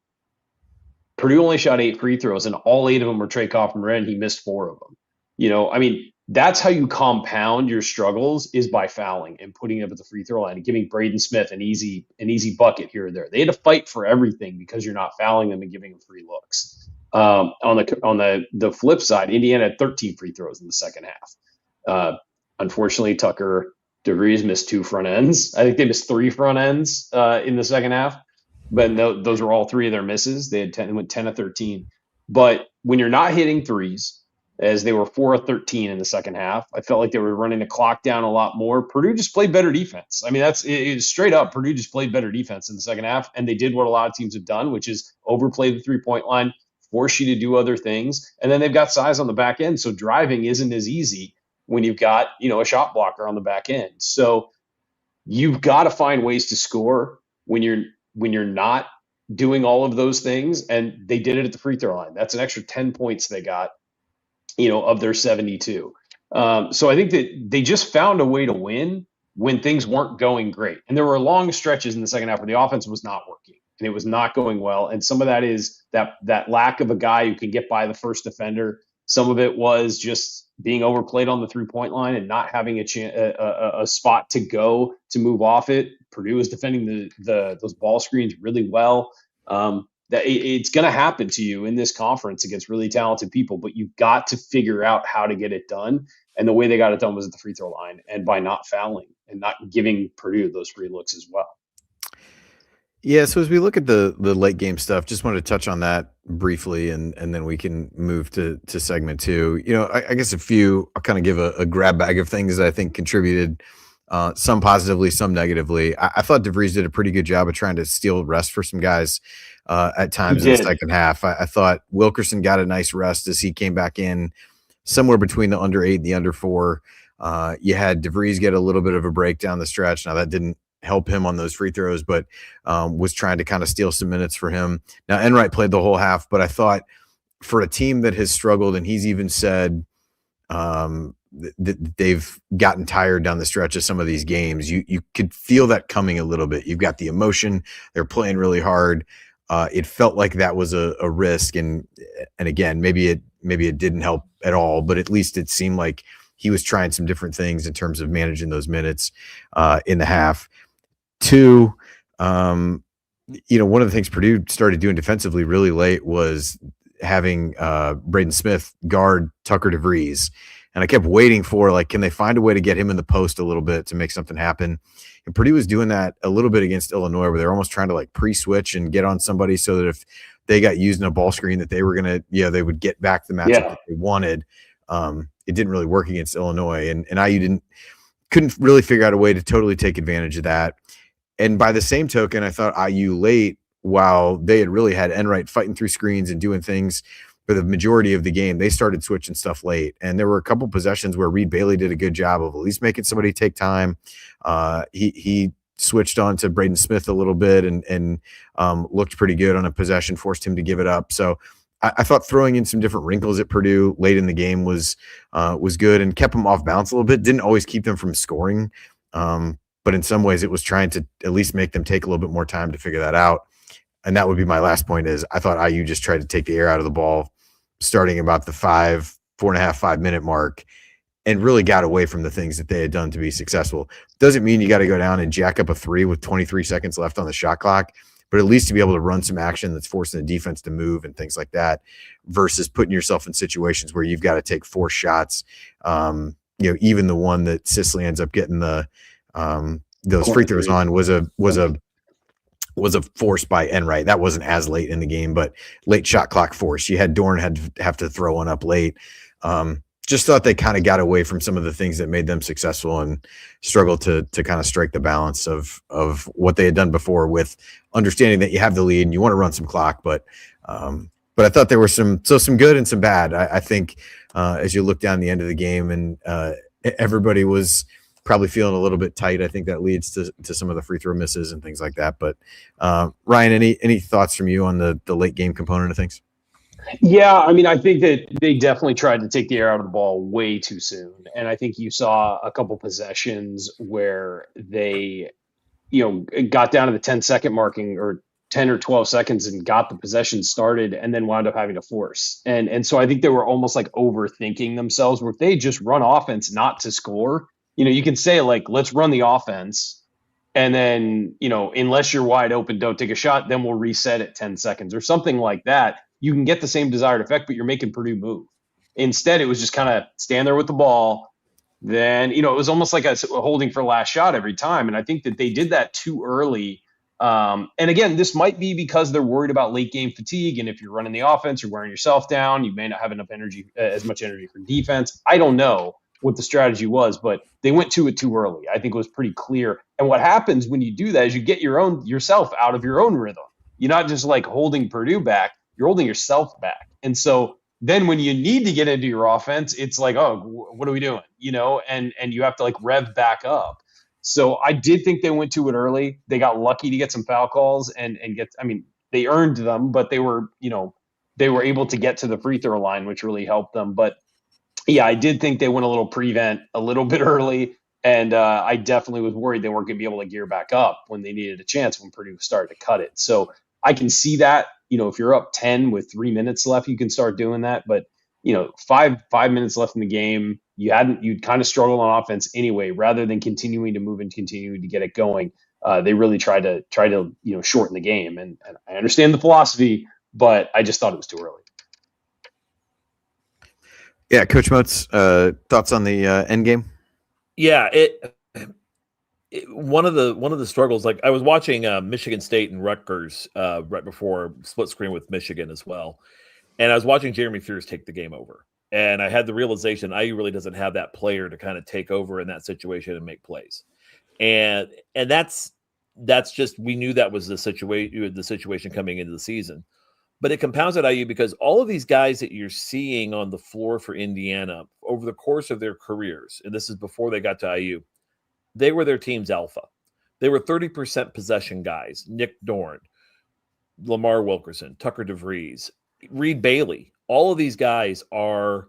Purdue only shot 8 free throws, and all 8 of them were Trey Kaufman-Renn. He missed 4 of them. That's how you compound your struggles, is by fouling and putting up at the free throw line and giving Braden Smith an easy bucket here or there. They had to fight for everything because you're not fouling them and giving them free looks. On the flip side, Indiana had 13 free throws in the second half. Unfortunately, Tucker DeVries missed 2 front ends. I think they missed 3 front ends in the second half. But those were all 3 of their misses. They went 10 of 13. But when you're not hitting threes, as they were 4 of 13 in the second half, I felt like they were running the clock down a lot more. Purdue just played better defense. I mean, it's straight up. Purdue just played better defense in the second half, and they did what a lot of teams have done, which is overplay the 3-point line, force you to do other things, and then they've got size on the back end, so driving isn't as easy when you've got a shot blocker on the back end. So you've got to find ways to score when you're not doing all of those things, and they did it at the free throw line. That's an extra 10 points they got, of their 72. So I think that they just found a way to win when things weren't going great. And there were long stretches in the second half where the offense was not working. and it was not going well. And some of that is that lack of a guy who can get by the first defender. Some of it was just being overplayed on the 3-point line and not having a spot to go to move off it. Purdue is defending those ball screens really well. That it's going to happen to you in this conference against really talented people, but you've got to figure out how to get it done. And the way they got it done was at the free throw line and by not fouling and not giving Purdue those free looks as well. Yeah, so as we look at the late game stuff, just wanted to touch on that briefly, and then we can move to segment 2. I guess I'll kind of give a grab bag of things that I think contributed, some positively, some negatively. I thought DeVries did a pretty good job of trying to steal rest for some guys at times in the second half. I thought Wilkerson got a nice rest as he came back in somewhere between the under 8 and the under 4. You had DeVries get a little bit of a break down the stretch. Now that didn't help him on those free throws, but was trying to kind of steal some minutes for him. Now Enright played the whole half, but I thought for a team that has struggled, and he's even said that they've gotten tired down the stretch of some of these games, you could feel that coming a little bit. You've got the emotion, they're playing really hard. It felt like that was a risk, and again, maybe it didn't help at all, but at least it seemed like he was trying some different things in terms of managing those minutes in the half. 2, one of the things Purdue started doing defensively really late was having Braden Smith guard Tucker DeVries. And I kept waiting for, can they find a way to get him in the post a little bit to make something happen? And Purdue was doing that a little bit against Illinois, where they're almost trying to pre-switch and get on somebody so that if they got used in a ball screen that they were going to, they would get back the matchup that they wanted. It didn't really work against Illinois, and IU couldn't really figure out a way to totally take advantage of that. And by the same token, I thought IU late, while they had really had Enright fighting through screens and doing things for the majority of the game, they started switching stuff late. And there were a couple possessions where Reed Bailey did a good job of at least making somebody take time. He switched on to Braden Smith a little bit and looked pretty good on a possession, forced him to give it up. So I thought throwing in some different wrinkles at Purdue late in the game was good and kept them off balance a little bit. Didn't always keep them from scoring. But in some ways it was trying to at least make them take a little bit more time to figure that out. And that would be my last point is I thought IU just tried to take the air out of the ball starting about the 4.5 minute mark and really got away from the things that they had done to be successful. Doesn't mean you got to go down and jack up a 3 with 23 seconds left on the shot clock, but at least to be able to run some action that's forcing the defense to move and things like that versus putting yourself in situations where you've got to take 4 shots. Even the one that Sisley ends up getting those free throws on was a force by Enright. That wasn't as late in the game, but late shot clock force. You had Dorn have to throw one up late. Just thought they kind of got away from some of the things that made them successful and struggled to kind of strike the balance of what they had done before, with understanding that you have the lead and you want to run some clock. But I thought there were some good and some bad. I think as you look down the end of the game and everybody was probably feeling a little bit tight. I think that leads to some of the free throw misses and things like that. But Ryan, any thoughts from you on the late game component of things? Yeah, I think that they definitely tried to take the air out of the ball way too soon. And I think you saw a couple possessions where they, got down to the 10-second marking or 10 or 12 seconds and got the possession started and then wound up having to force. And so I think they were almost overthinking themselves, where if they just run offense not to score, you can say let's run the offense. And then, unless you're wide open, don't take a shot. Then we'll reset at 10 seconds or something like that. You can get the same desired effect, but you're making Purdue move. Instead, it was just kind of stand there with the ball. Then, it was almost like a holding for last shot every time. And I think that they did that too early. And again, this might be because they're worried about late game fatigue. And if you're running the offense, you're wearing yourself down. You may not have enough energy, as much energy for defense. I don't know what the strategy was, but they went to it too early. I think it was pretty clear. And what happens when you do that is you get yourself out of your own rhythm. You're not just holding Purdue back, you're holding yourself back. And so then when you need to get into your offense, it's oh, what are we doing? And you have to rev back up. So I did think they went to it early. They got lucky to get some foul calls and they earned them, but they were able to get to the free throw line, which really helped them. But yeah, I did think they went a little prevent a little bit early, and I definitely was worried they weren't going to be able to gear back up when they needed a chance when Purdue started to cut it. So I can see that, if you're up 10 with 3 minutes left, you can start doing that. But, 5 minutes left in the game, you'd kind of struggle on offense anyway, rather than continuing to move and continuing to get it going. They really tried to shorten the game. And I understand the philosophy, but I just thought it was too early. Yeah, Coach Moats, thoughts on the end game? Yeah, one of the struggles, like I was watching Michigan State and Rutgers right before split screen with Michigan as well, and I was watching Jeremy Fears take the game over, and I had the realization IU really doesn't have that player to kind of take over in that situation and make plays, and that's just, we knew that was the situation coming into the season. But it compounds at IU because all of these guys that you're seeing on the floor for Indiana over the course of their careers, and this is before they got to IU, they were their team's alpha. They were 30% possession guys. Nick Dorn, Lamar Wilkerson, Tucker DeVries, Reed Bailey. All of these guys were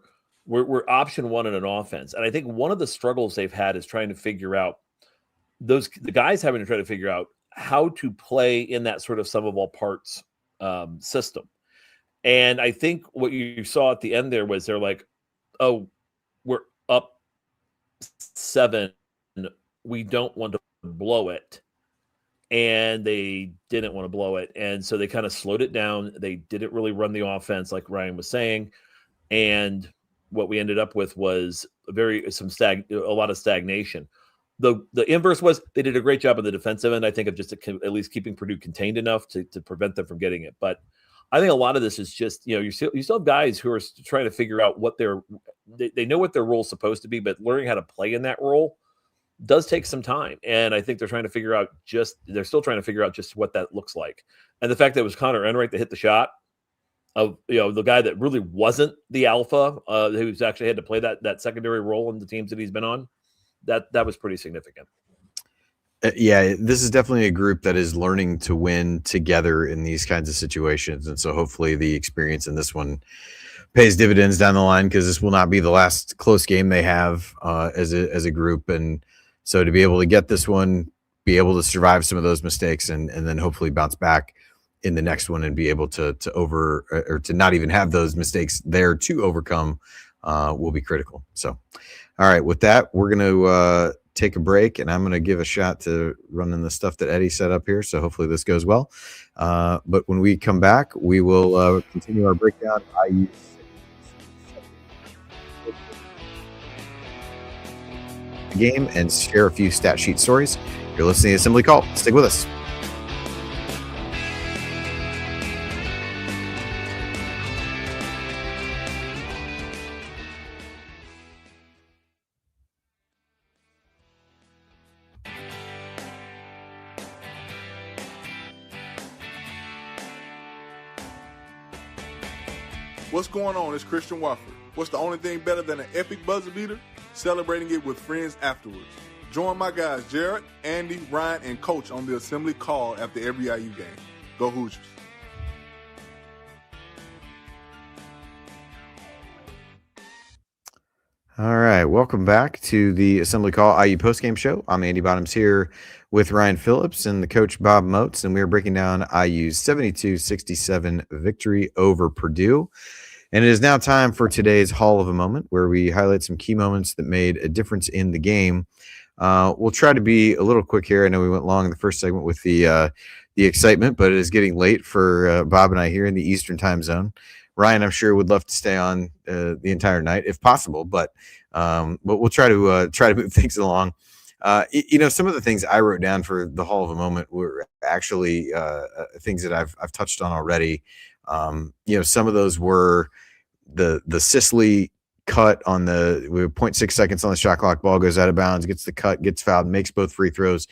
option one in an offense. And I think one of the struggles they've had is trying to figure out, the guys having to try to figure out how to play in that sort of sum of all parts system. And I think what you saw at the end there was they're like, oh, we're up 7. We don't want to blow it. And they didn't want to blow it. And so they kind of slowed it down. They didn't really run the offense like Ryan was saying. And what we ended up with was a lot of stagnation. The inverse was they did a great job on the defensive end, I think, of just at least keeping Purdue contained enough to prevent them from getting it. But I think a lot of this is just, you still have guys who are trying to figure out what they know what their role is supposed to be, but learning how to play in that role does take some time. And I think they're still trying to figure out just what that looks like. And the fact that it was Connor Enright that hit the shot of, the guy that really wasn't the alpha, who's actually had to play that secondary role in the teams that he's been on, that was pretty significant. Yeah, this is definitely a group that is learning to win together in these kinds of situations. And so hopefully the experience in this one pays dividends down the line, because this will not be the last close game they have as a group. And so to be able to get this one, be able to survive some of those mistakes, and then hopefully bounce back in the next one and be able to not even have those mistakes there to overcome will be critical. So, all right, with that, we're going to take a break, and I'm going to give a shot to running the stuff that Eddie set up here. So hopefully this goes well. But when we come back, we will continue our breakdown. Game and share a few stat sheet stories. You're listening to Assembly Call. Stick with us. What's going on? It's Christian Wofford. What's the only thing better than an epic buzzer beater? Celebrating it with friends afterwards. Join my guys Jerod, Andy, Ryan, and Coach on the Assembly Call after every IU game. Go Hoosiers. All right, welcome back to the Assembly Call IU Postgame Show. I'm Andy Bottoms here with Ryan Phillips and the coach Bob Moats, and we are breaking down IU's 72-67 victory over Purdue. And it is now time for today's Hall of a Moment, where we highlight some key moments that made a difference in the game. We'll try to be a little quick here. I know we went long in the first segment with the excitement, but it is getting late for Bob and I here in the Eastern time zone. Ryan, I'm sure, would love to stay on the entire night if possible, but we'll try to move things along. Some of the things I wrote down for the Hall of a Moment were actually things that I've touched on already. Some of those were the Sicily cut on the 0.6 seconds on the shot clock. Ball goes out of bounds, gets the cut, gets fouled, makes both free throws.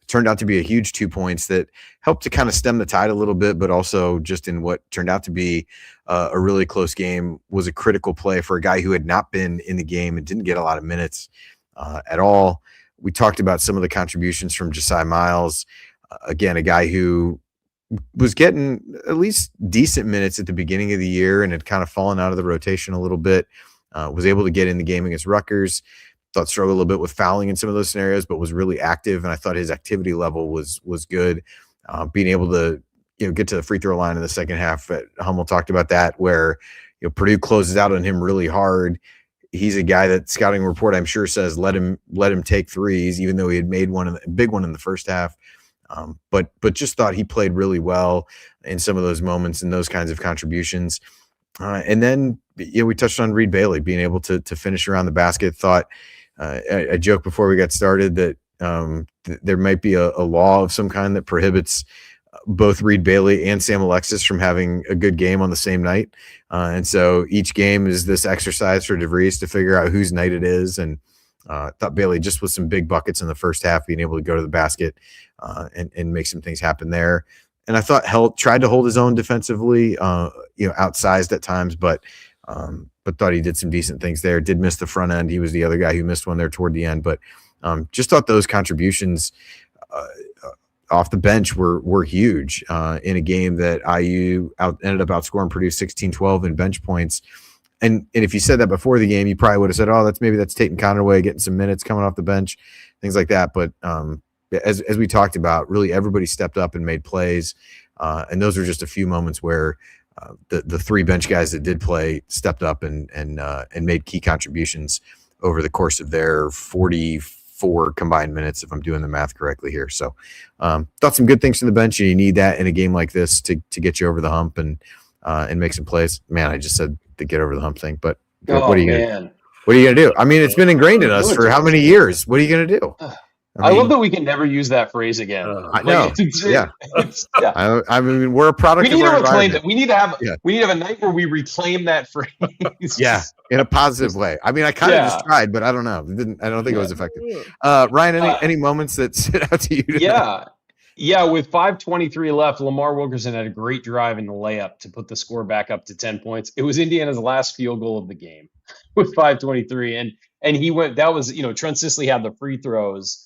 Turned out to be a huge 2 points that helped to kind of stem the tide a little bit, but also just in what turned out to be a really close game, was a critical play for a guy who had not been in the game and didn't get a lot of minutes at all. We talked about some of the contributions from Josiah Miles. Again, a guy who was getting at least decent minutes at the beginning of the year and had kind of fallen out of the rotation a little bit, was able to get in the game against Rutgers. Thought struggled a little bit with fouling in some of those scenarios, but was really active. And I thought his activity level was good. Being able to, get to the free throw line in the second half. Hummel talked about that, where Purdue closes out on him really hard. He's a guy that scouting report, I'm sure, says let him take threes, even though he had made a big one in the first half. But just thought he played really well in some of those moments and those kinds of contributions. And then we touched on Reed Bailey being able to finish around the basket. Thought I joked before we got started that there might be a law of some kind that prohibits both Reed Bailey and Sam Alexis from having a good game on the same night. And so each game is this exercise for DeVries to figure out whose night it is. And thought Bailey just with some big buckets in the first half, being able to go to the basket and make some things happen there. And I thought tried to hold his own defensively, outsized at times, but thought he did some decent things there. Did miss the front end. He was the other guy who missed one there toward the end, but just thought those contributions off the bench were huge in a game that IU ended up outscoring Purdue 16-12 in bench points. And if you said that before the game, you probably would have said, "Oh, that's Tatum Conaway getting some minutes coming off the bench," things like that. But as we talked about, really everybody stepped up and made plays, and those were just a few moments where the three bench guys that did play stepped up and made key contributions over the course of their 44 combined minutes, if I'm doing the math correctly here. So thought some good things from the bench, and you need that in a game like this to get you over the hump and make some plays. Man, I just said the get over the hump thing, but what are you gonna do? I mean, it's been ingrained in us for how many years? What are you gonna do? I love that we can never use that phrase again. I know. Yeah. I mean, we're a product. We need to reclaim it. We need to have a night where we reclaim that phrase. Yeah, in a positive way. I mean, I kind of just tried, but I don't know. I don't think it was effective. Ryan, any moments that stood out to you tonight? Yeah. With 5:23 left, Lamar Wilkerson had a great drive in the layup to put the score back up to 10 points. It was Indiana's last field goal of the game with 5:23, and he went. That was Trent Sisley had the free throws.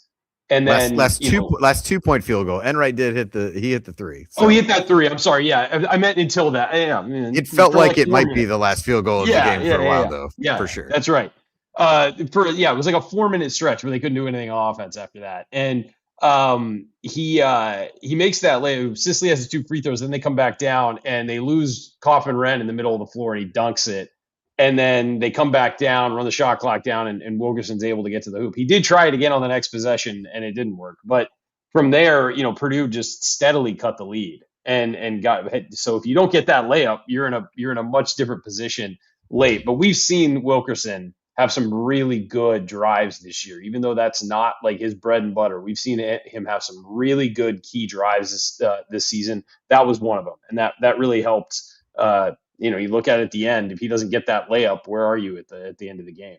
And then last 2-point field goal. Enright did hit the three. So. Oh, he hit that three. I'm sorry. Yeah, I meant until that. Yeah, it felt like it might be the last field goal of the game for a while, though. Yeah, for sure. That's right. It was like a 4-minute stretch where they couldn't do anything on offense after that. And he makes that layup. Sisley has his 2 free throws, then they come back down and they lose Kaufman Wren in the middle of the floor, and he dunks it. And then they come back down, run the shot clock down, and Wilkerson's able to get to the hoop. He did try it again on the next possession, and it didn't work. But from there, Purdue just steadily cut the lead and got. So if you don't get that layup, you're in a much different position late. But we've seen Wilkerson have some really good drives this year, even though that's not like his bread and butter. We've seen him have some really good key drives this season. That was one of them, and that really helped. You look at it at the end, if he doesn't get that layup, where are you at the end of the game?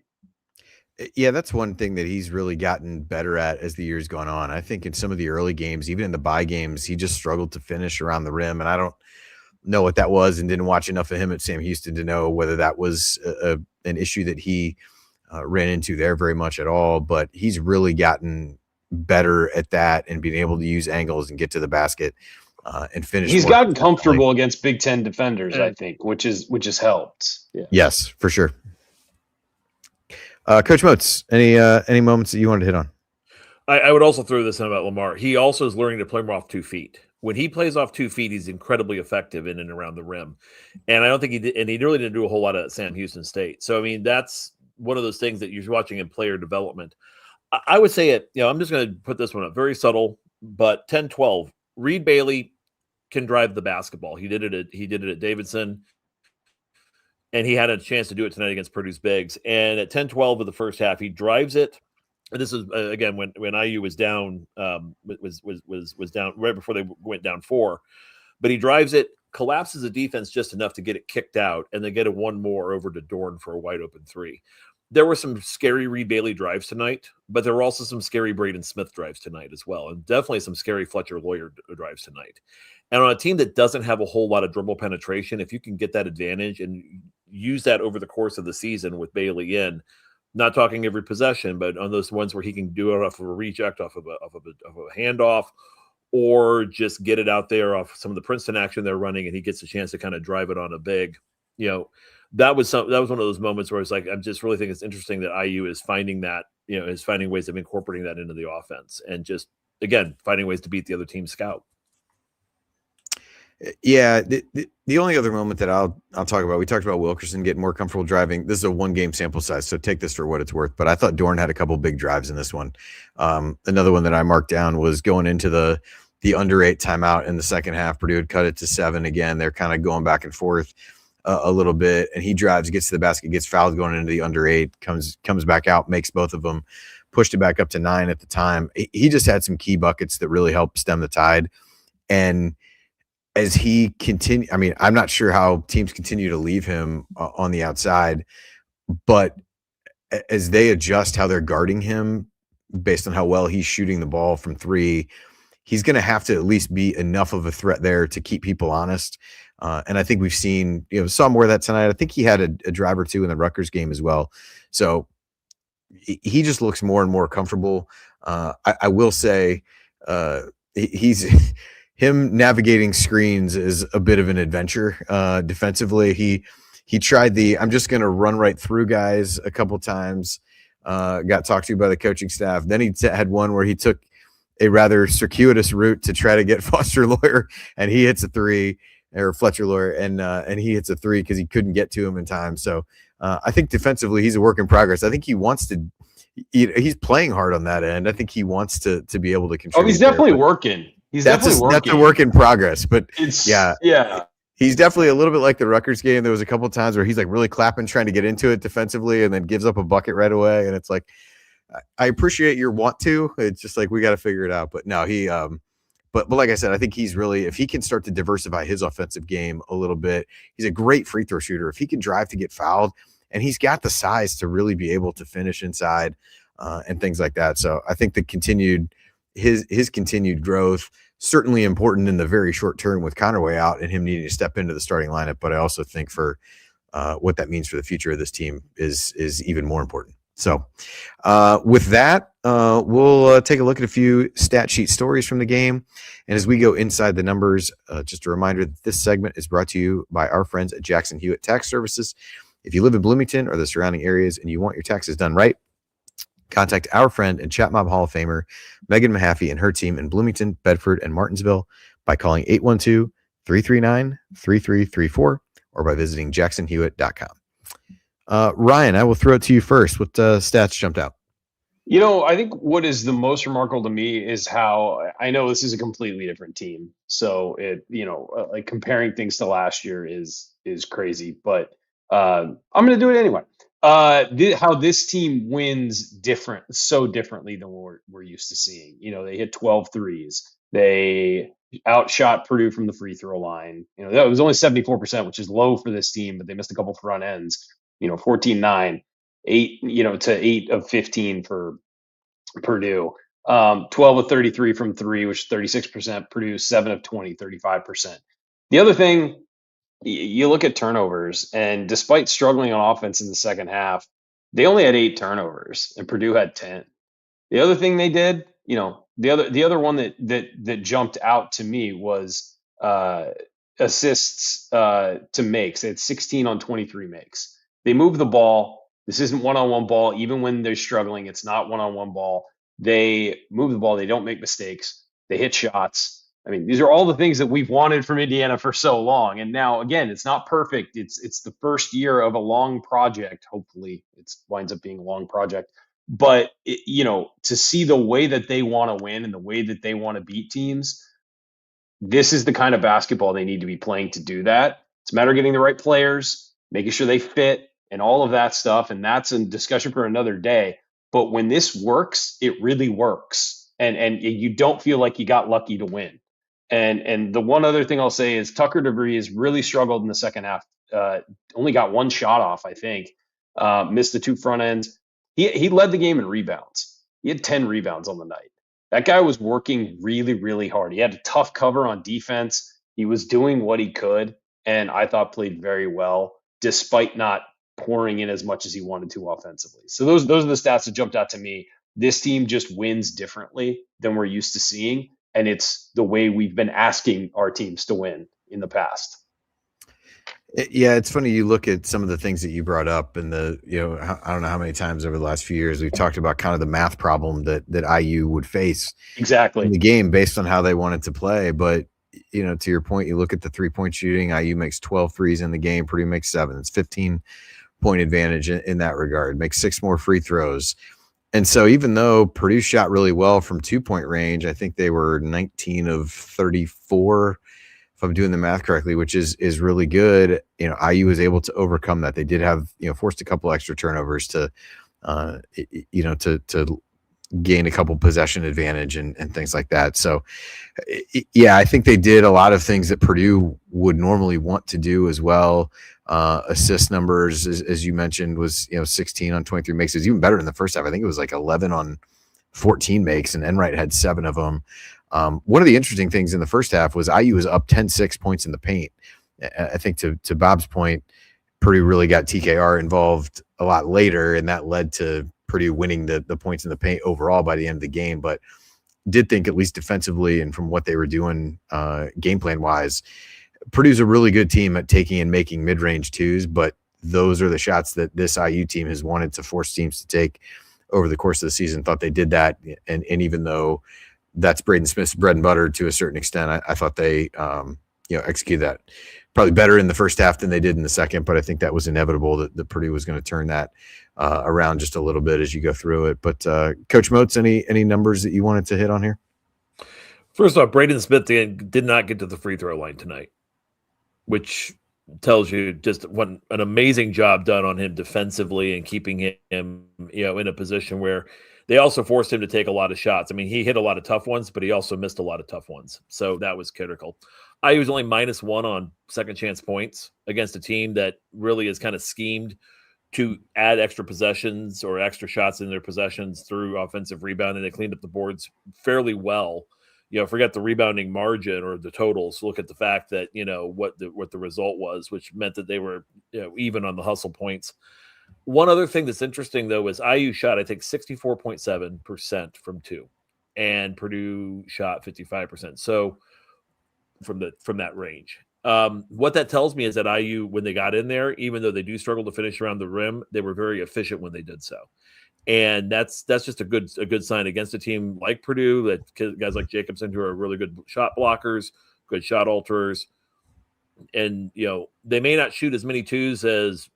Yeah, that's one thing that he's really gotten better at as the year's gone on. I think in some of the early games, even in the bye games, he just struggled to finish around the rim. And I don't know what that was and didn't watch enough of him at Sam Houston to know whether that was an issue that he ran into there very much at all. But he's really gotten better at that and being able to use angles and get to the basket. And finish. He's gotten comfortable against Big Ten defenders, I think, which has helped. Yeah. Yes, for sure. Coach Moats, any moments that you wanted to hit on? I would also throw this in about Lamar. He also is learning to play more off 2 feet. When he plays off 2 feet, he's incredibly effective in and around the rim. And I don't think he did, and he really didn't do a whole lot at Sam Houston State. So I mean, that's one of those things that you're watching in player development. I would say I'm just going to put this one up very subtle, but 10-12. Reed Bailey can drive the basketball. He did it at Davidson, and he had a chance to do it tonight against Purdue's bigs. And at 10-12 of the first half, he drives it. And this is again when IU was down, was down right before they went down 4. But he drives it, collapses the defense just enough to get it kicked out, and then get it one more over to Dorn for a wide open 3. There were some scary Reed Bailey drives tonight, but there were also some scary Braden Smith drives tonight as well, and definitely some scary Fletcher Lawyer drives tonight. And on a team that doesn't have a whole lot of dribble penetration, if you can get that advantage and use that over the course of the season with Bailey in, not talking every possession, but on those ones where he can do it off of a reject, off of a handoff, or just get it out there off some of the Princeton action they're running, and he gets a chance to kind of drive it on a big, that was one of those moments where it's like, I'm just really think it's interesting that IU is finding that, is finding ways of incorporating that into the offense and just, again, finding ways to beat the other team's scout. Yeah, the only other moment that I'll talk about, we talked about Wilkerson getting more comfortable driving. This is a 1-game sample size, so take this for what it's worth. But I thought Dorn had a couple big drives in this one. Another one that I marked down was going into the under 8 timeout in the second half. Purdue had cut it to 7 again. They're kind of going back and forth a little bit, and he drives, gets to the basket, gets fouled going into the under 8, comes back out, makes both of them, pushed it back up to 9 at the time. He just had some key buckets that really helped stem the tide. And as he continue, I mean, I'm not sure how teams continue to leave him on the outside, but as they adjust how they're guarding him based on how well he's shooting the ball from 3, he's going to have to at least be enough of a threat there to keep people honest. And I think we've seen, saw more of that tonight. I think he had a drive or 2 in the Rutgers game as well. So he just looks more and more comfortable. I will say he's him navigating screens is a bit of an adventure defensively. He tried I'm just going to run right through guys a couple times, got talked to by the coaching staff. Then he had one where he took a rather circuitous route to try to get Foster Lawyer, and he hits a 3, or Fletcher Lawyer, and he hits a 3 because he couldn't get to him in time. So I think defensively he's a work in progress. I think he wants to. He's playing hard on that end. I think he wants to be able to control. Oh, he's definitely working. That's a work in progress, but yeah. He's definitely a little bit like the Rutgers game. There was a couple of times where he's like really clapping, trying to get into it defensively, and then gives up a bucket right away. And it's like, I appreciate your want to. It's just like we got to figure it out. But no, but like I said, I think he's really, if he can start to diversify his offensive game a little bit, he's a great free throw shooter. If he can drive to get fouled, and he's got the size to really be able to finish inside and things like that. So I think his continued growth, certainly important in the very short term with Conaway out and him needing to step into the starting lineup. But I also think for what that means for the future of this team is even more important. So with that, we'll take a look at a few stat sheet stories from the game. And as we go inside the numbers, just a reminder that this segment is brought to you by our friends at Jackson Hewitt Tax Services. If you live in Bloomington or the surrounding areas and you want your taxes done right, contact our friend and Chat Mob Hall of Famer, Megan Mahaffey, and her team in Bloomington, Bedford, and Martinsville by calling 812-339-3334 or by visiting jacksonhewitt.com. Ryan, I will throw it to you first. What stats jumped out? I think what is the most remarkable to me is how, I know this is a completely different team. So like comparing things to last year is crazy, but I'm going to do it anyway. How this team wins so differently than what we're used to seeing. They hit 12 threes. They outshot Purdue from the free throw line. That was only 74%, which is low for this team, but they missed a couple front ends. 14-9, 8, to 8 of 15 for Purdue. 12 of 33 from 3, which is 36%. Purdue 7 of 20, 35%. The other thing, you look at turnovers, and despite struggling on offense in the second half, they only had 8 turnovers, and Purdue had 10. The other thing they did, the other one that jumped out to me was assists to makes. They had 16 on 23 makes. They move the ball. This isn't one-on-one ball. Even when they're struggling, it's not one-on-one ball. They move the ball. They don't make mistakes. They hit shots. I mean, these are all the things that we've wanted from Indiana for so long. And now, again, it's not perfect. It's the first year of a long project. Hopefully it winds up being a long project. But, to see the way that they want to win and the way that they want to beat teams, this is the kind of basketball they need to be playing to do that. It's a matter of getting the right players, making sure they fit, and all of that stuff. And that's a discussion for another day. But when this works, it really works. And you don't feel like you got lucky to win. And the one other thing I'll say is Tucker DeVries really struggled in the second half. Only got 1 shot off, I think. Missed the 2 front ends. He led the game in rebounds. He had 10 rebounds on the night. That guy was working really, really hard. He had a tough cover on defense. He was doing what he could, and I thought played very well, despite not pouring in as much as he wanted to offensively. So those are the stats that jumped out to me. This team just wins differently than we're used to seeing. And it's the way we've been asking our teams to win in the past. Yeah, it's funny. You look at some of the things that you brought up, and I don't know how many times over the last few years we've talked about kind of the math problem that IU would face exactly in the game based on how they wanted to play. But to your point, you look at the 3-point shooting. IU makes 12 threes in the game. Purdue makes 7. It's 15-point advantage in that regard. Makes 6 more free throws. And so even though Purdue shot really well from 2-point range, I think they were 19 of 34, if I'm doing the math correctly, which is really good. IU was able to overcome that. They did have, forced a couple extra turnovers to gain a couple possession advantage and things like that. So yeah, I think they did a lot of things that Purdue would normally want to do as well. Assist numbers, as you mentioned, was 16 on 23 makes. It was even better in the first half. I think it was like 11 on 14 makes, and Enright had 7 of them. One of the interesting things in the first half was IU was up 10-6 points in the paint. I think to Bob's point, Purdue really got TKR involved a lot later, and that led to Purdue winning the points in the paint overall by the end of the game. But did think, at least defensively and from what they were doing game plan wise, Purdue's a really good team at taking and making mid-range twos, but those are the shots that this IU team has wanted to force teams to take over the course of the season. Thought they did that, and even though that's Braden Smith's bread and butter to a certain extent, I thought they executed that probably better in the first half than they did in the second. But I think that was inevitable that Purdue was going to turn that around just a little bit as you go through it. But Coach Moats, any numbers that you wanted to hit on here? First off, Braden Smith did not get to the free throw line tonight, which tells you just what an amazing job done on him defensively and keeping him, in a position where they also forced him to take a lot of shots. I mean, he hit a lot of tough ones, but he also missed a lot of tough ones. So that was critical. IU was only -1 on second chance points against a team that really is kind of schemed to add extra possessions or extra shots in their possessions through offensive rebounding. They cleaned up the boards fairly well. Forget the rebounding margin or the totals. Look at the fact that, what the result was, which meant that they were, even on the hustle points. One other thing that's interesting, though, is IU shot, I think, 64.7% from 2, and Purdue shot 55%. So from that range. What that tells me is that IU, when they got in there, even though they do struggle to finish around the rim, they were very efficient when they did so. And that's just a good sign against a team like Purdue, that guys like Jacobson, who are really good shot blockers, good shot alterers. And, they may not shoot as many twos as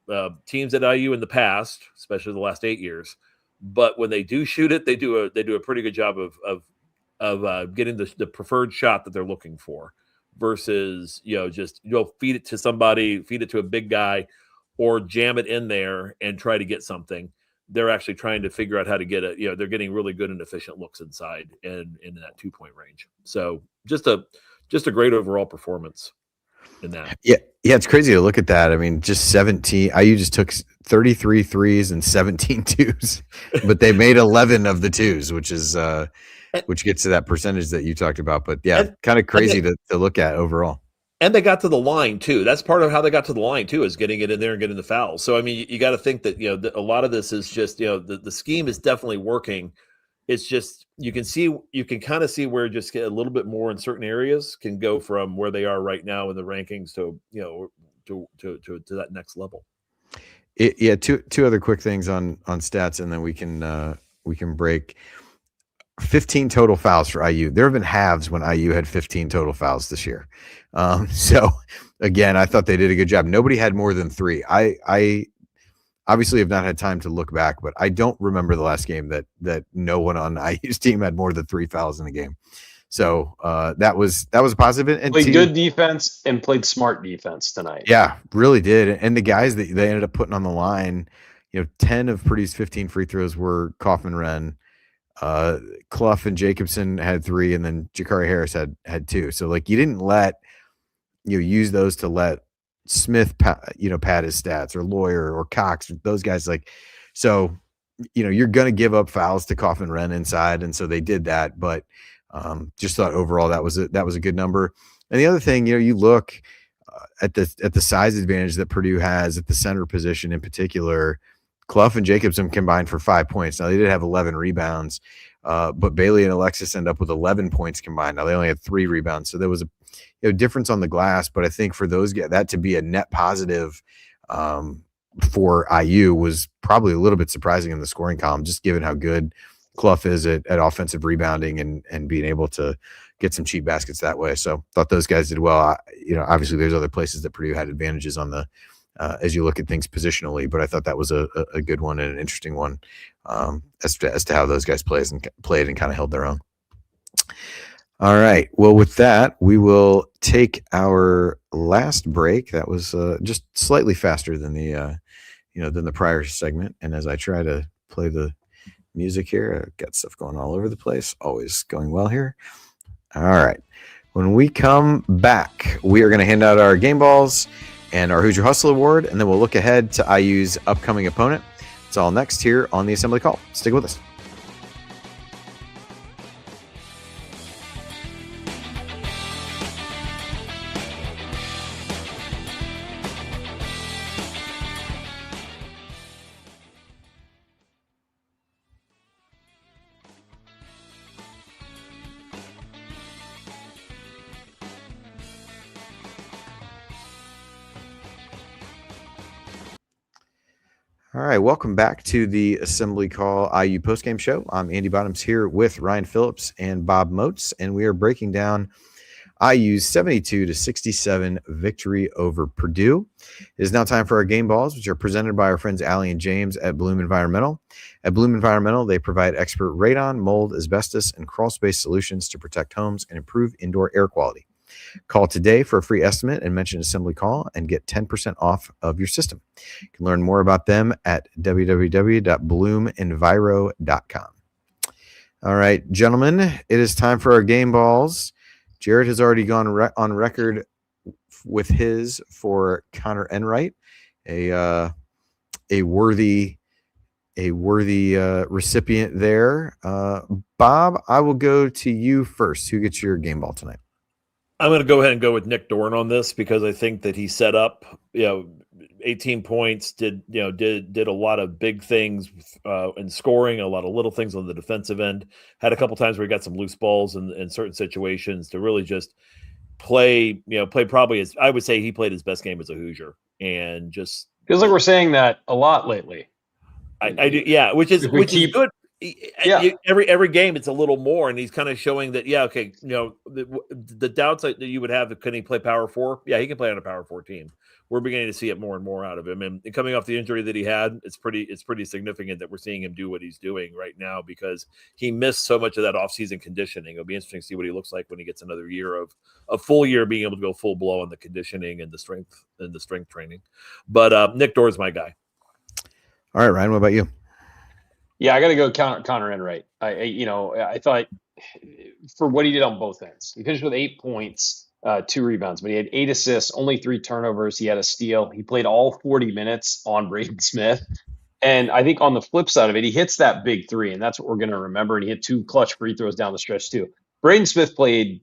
teams at IU in the past, especially the last 8 years. But when they do shoot it, they do a pretty good job of getting the preferred shot that they're looking for, versus, just feed it to somebody, feed it to a big guy, or jam it in there and try to get something. They're actually trying to figure out how to get it. They're getting really good and efficient looks inside and in that 2-point range. So just a great overall performance in that. Yeah. It's crazy to look at that. I mean, just 17. IU just took 33 threes and 17 twos, but they made 11 of the twos, which is which gets to that percentage that you talked about. But yeah, kind of crazy to look at overall. And they got to the line too. That's part of how they got to the line too, is getting it in there and getting the fouls. So I mean, you got to think that a lot of this is just the scheme is definitely working. It's just you can kind of see where just get a little bit more in certain areas can go from where they are right now in the rankings to to that next level. Two other quick things on stats, and then we can break. 15 total fouls for IU. There have been halves when IU had 15 total fouls this year. So again, I thought they did a good job. Nobody had more than 3. I obviously have not had time to look back, but I don't remember the last game that no one on IU's team had more than 3 fouls in a game. So that was a positive. And played good defense and played smart defense tonight. Yeah, really did. And the guys that they ended up putting on the line, 10 of Purdue's 15 free throws were Kaufman-Renn. Clough and Jacobson had 3, and then Jakari Harris had 2. So you didn't use those to let Smith pad his stats, or Lawyer or Cox, those guys. So you're gonna give up fouls to Kaufman-Renn inside, and so they did that. But just thought overall that was a good number. And the other thing, you look at the size advantage that Purdue has at the center position in particular. Clough and Jacobson combined for 5 points. Now, they did have 11 rebounds, but Bailey and Alexis end up with 11 points combined. Now, they only had 3 rebounds, so there was a difference on the glass. But I think for those guys, that to be a net positive for IU was probably a little bit surprising in the scoring column, just given how good Clough is at offensive rebounding and being able to get some cheap baskets that way. So thought those guys did well. Obviously there's other places that Purdue had advantages on the as you look at things positionally, but I thought that was a good one and an interesting one as to how those guys played and kind of held their own. All right. Well, with that, we will take our last break. That was just slightly faster than the prior segment. And as I try to play the music here, I've got stuff going all over the place. Always going well here. All right. When we come back, we are going to hand out our game balls and our Hoosier Hustle Award, and then we'll look ahead to IU's upcoming opponent. It's all next here on the Assembly Call. Stick with us. All right, welcome back to the Assembly Call IU postgame show. I'm Andy Bottoms here with Ryan Phillips and Bob Moats, and we are breaking down IU's 72-67 victory over Purdue. It is now time for our game balls, which are presented by our friends Allie and James at Bloom Environmental. At Bloom Environmental, they provide expert radon, mold, asbestos, and crawl space solutions to protect homes and improve indoor air quality. Call today for a free estimate and mention Assembly Call and get 10% off of your system. You can learn more about them at www.bloomenviro.com. All right, gentlemen, it is time for our game balls. Jerod has already gone on record with his for Connor Enright, a worthy recipient there. Bob, I will go to you first. Who gets your game ball tonight? I'm going to go ahead and go with Nick Dorn on this because I think that he set up, 18 points, did a lot of big things in scoring, a lot of little things on the defensive end. Had a couple times where he got some loose balls in certain situations to really just play probably as I would say he played his best game as a Hoosier, and just feels like we're saying that a lot lately. I do, yeah, which is good. Yeah, every game it's a little more, and he's kind of showing that. Yeah, okay, the doubts that you would have, can he play power 4? Yeah, he can play on a power 4 team. We're beginning to see it more and more out of him, and coming off the injury that he had, it's pretty significant that we're seeing him do what he's doing right now because he missed so much of that offseason conditioning. It'll be interesting to see what he looks like when he gets another year of a full year being able to go full blow on the conditioning and the strength training. But Nick Dorr's my guy. All right, Ryan, what about you? Yeah, I got to go Connor Enright. I thought for what he did on both ends, he finished with 8 points, 2 rebounds, but he had 8 assists, only 3 turnovers. He had a steal. He played all 40 minutes on Braden Smith. And I think on the flip side of it, he hits that big 3, and that's what we're going to remember. And he hit 2 clutch free throws down the stretch too. Braden Smith played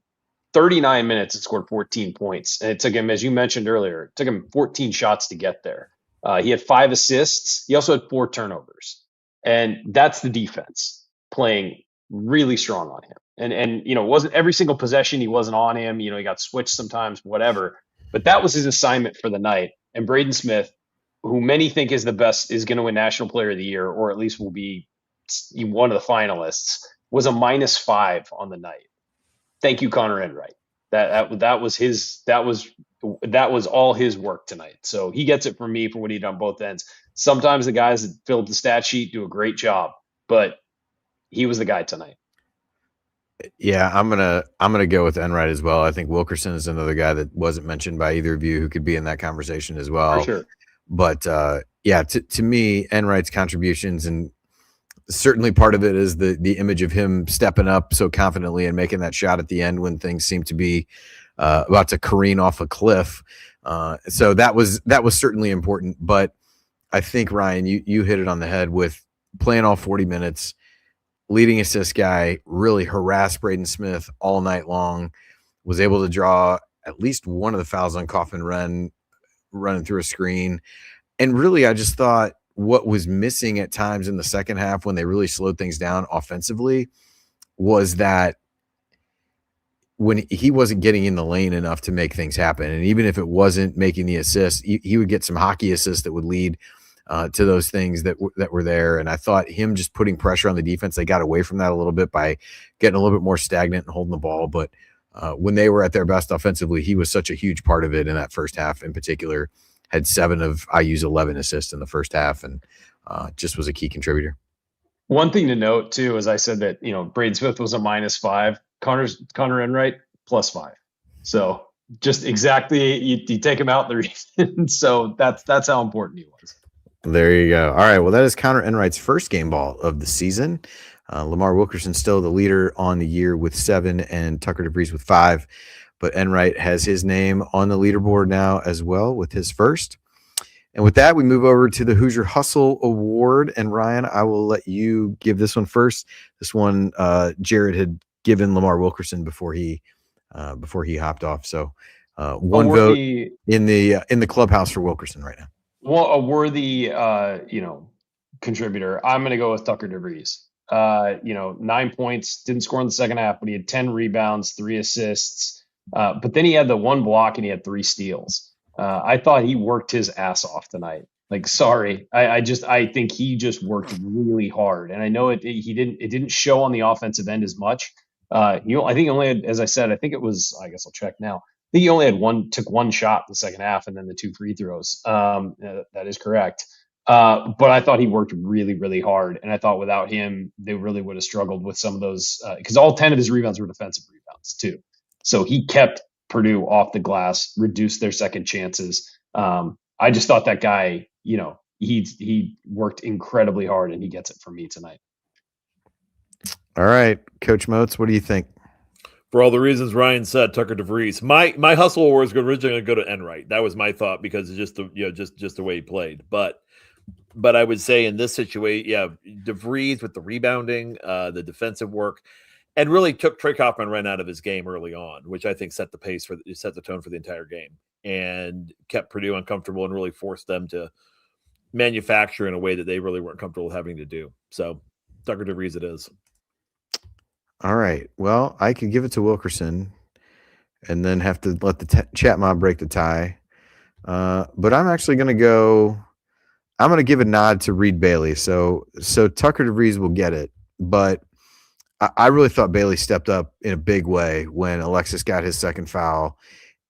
39 minutes and scored 14 points. And it took him, as you mentioned earlier, it took him 14 shots to get there. He had 5 assists. He also had 4 turnovers. And that's the defense playing really strong on him. And it wasn't every single possession he wasn't on him. He got switched sometimes, whatever. But that was his assignment for the night. And Braden Smith, who many think is the best, is going to win National Player of the Year, or at least will be one of the finalists, was a -5 on the night. Thank you, Connor Enright. That was all his work tonight. So he gets it from me for what he did on both ends. Sometimes the guys that fill up the stat sheet do a great job, but he was the guy tonight. Yeah, I'm gonna go with Enright as well. I think Wilkerson is another guy that wasn't mentioned by either of you who could be in that conversation as well. For sure. But to me, Enright's contributions, and certainly part of it is the image of him stepping up so confidently and making that shot at the end when things seem to be about to careen off a cliff. So that was certainly important. But I think, Ryan, you hit it on the head with playing all 40 minutes, leading assist guy, really harassed Braden Smith all night long, was able to draw at least one of the fouls on Coffin Wren running through a screen. And really, I just thought what was missing at times in the second half when they really slowed things down offensively was that when he wasn't getting in the lane enough to make things happen. And even if it wasn't making the assist, he would get some hockey assists that would lead to those things that were there. And I thought him just putting pressure on the defense, they got away from that a little bit by getting a little bit more stagnant and holding the ball. But when they were at their best offensively, he was such a huge part of it in that first half in particular. Had 7 of IU's 11 assists in the first half, and just was a key contributor. One thing to note too, is I said that, Braden Smith was a -5, Connor Enright +5. So just exactly, you take him out the reason. So that's how important he was. There you go. All right. Well, that is Connor Enright's first game ball of the season. Lamar Wilkerson still the leader on the year with 7, and Tucker DeVries with 5. But Enright has his name on the leaderboard now as well with his first. And with that, we move over to the Hoosier Hustle Award. And Ryan, I will let you give this one first. This one, Jerod had given Lamar Wilkerson before he hopped off. So one vote in the clubhouse for Wilkerson right now. Well, a worthy, contributor. I'm going to go with Tucker DeVries. 9 points, didn't score in the second half, but he had 10 rebounds, 3 assists. But then he had the 1 block and he had 3 steals. I thought he worked his ass off tonight. Like, sorry, I think he just worked really hard, and I know it didn't show on the offensive end as much. I think he only had, as I said, I guess I'll check now. I think he only had took one shot in the second half, and then the 2 free throws. That is correct. But I thought he worked really, really hard, and I thought without him, they really would have struggled with some of those, because all 10 of his rebounds were defensive rebounds too. So he kept Purdue off the glass, reduced their second chances. I just thought that guy, he worked incredibly hard, and he gets it from me tonight. All right, Coach Moats, what do you think? For all the reasons Ryan said, Tucker DeVries. My hustle award was originally going to go to Enright. That was my thought because it's just the way he played. But I would say in this situation, DeVries with the rebounding, the defensive work, and really took Trey Kaufman out of his game early on, which I think set the tone for the entire game and kept Purdue uncomfortable and really forced them to manufacture in a way that they really weren't comfortable having to do. So Tucker DeVries it is. All right. Well, I could give it to Wilkerson and then have to let the chat mob break the tie. But I'm actually going to I'm going to give a nod to Reed Bailey. So Tucker DeVries will get it, but I really thought Bailey stepped up in a big way when Alexis got his second foul.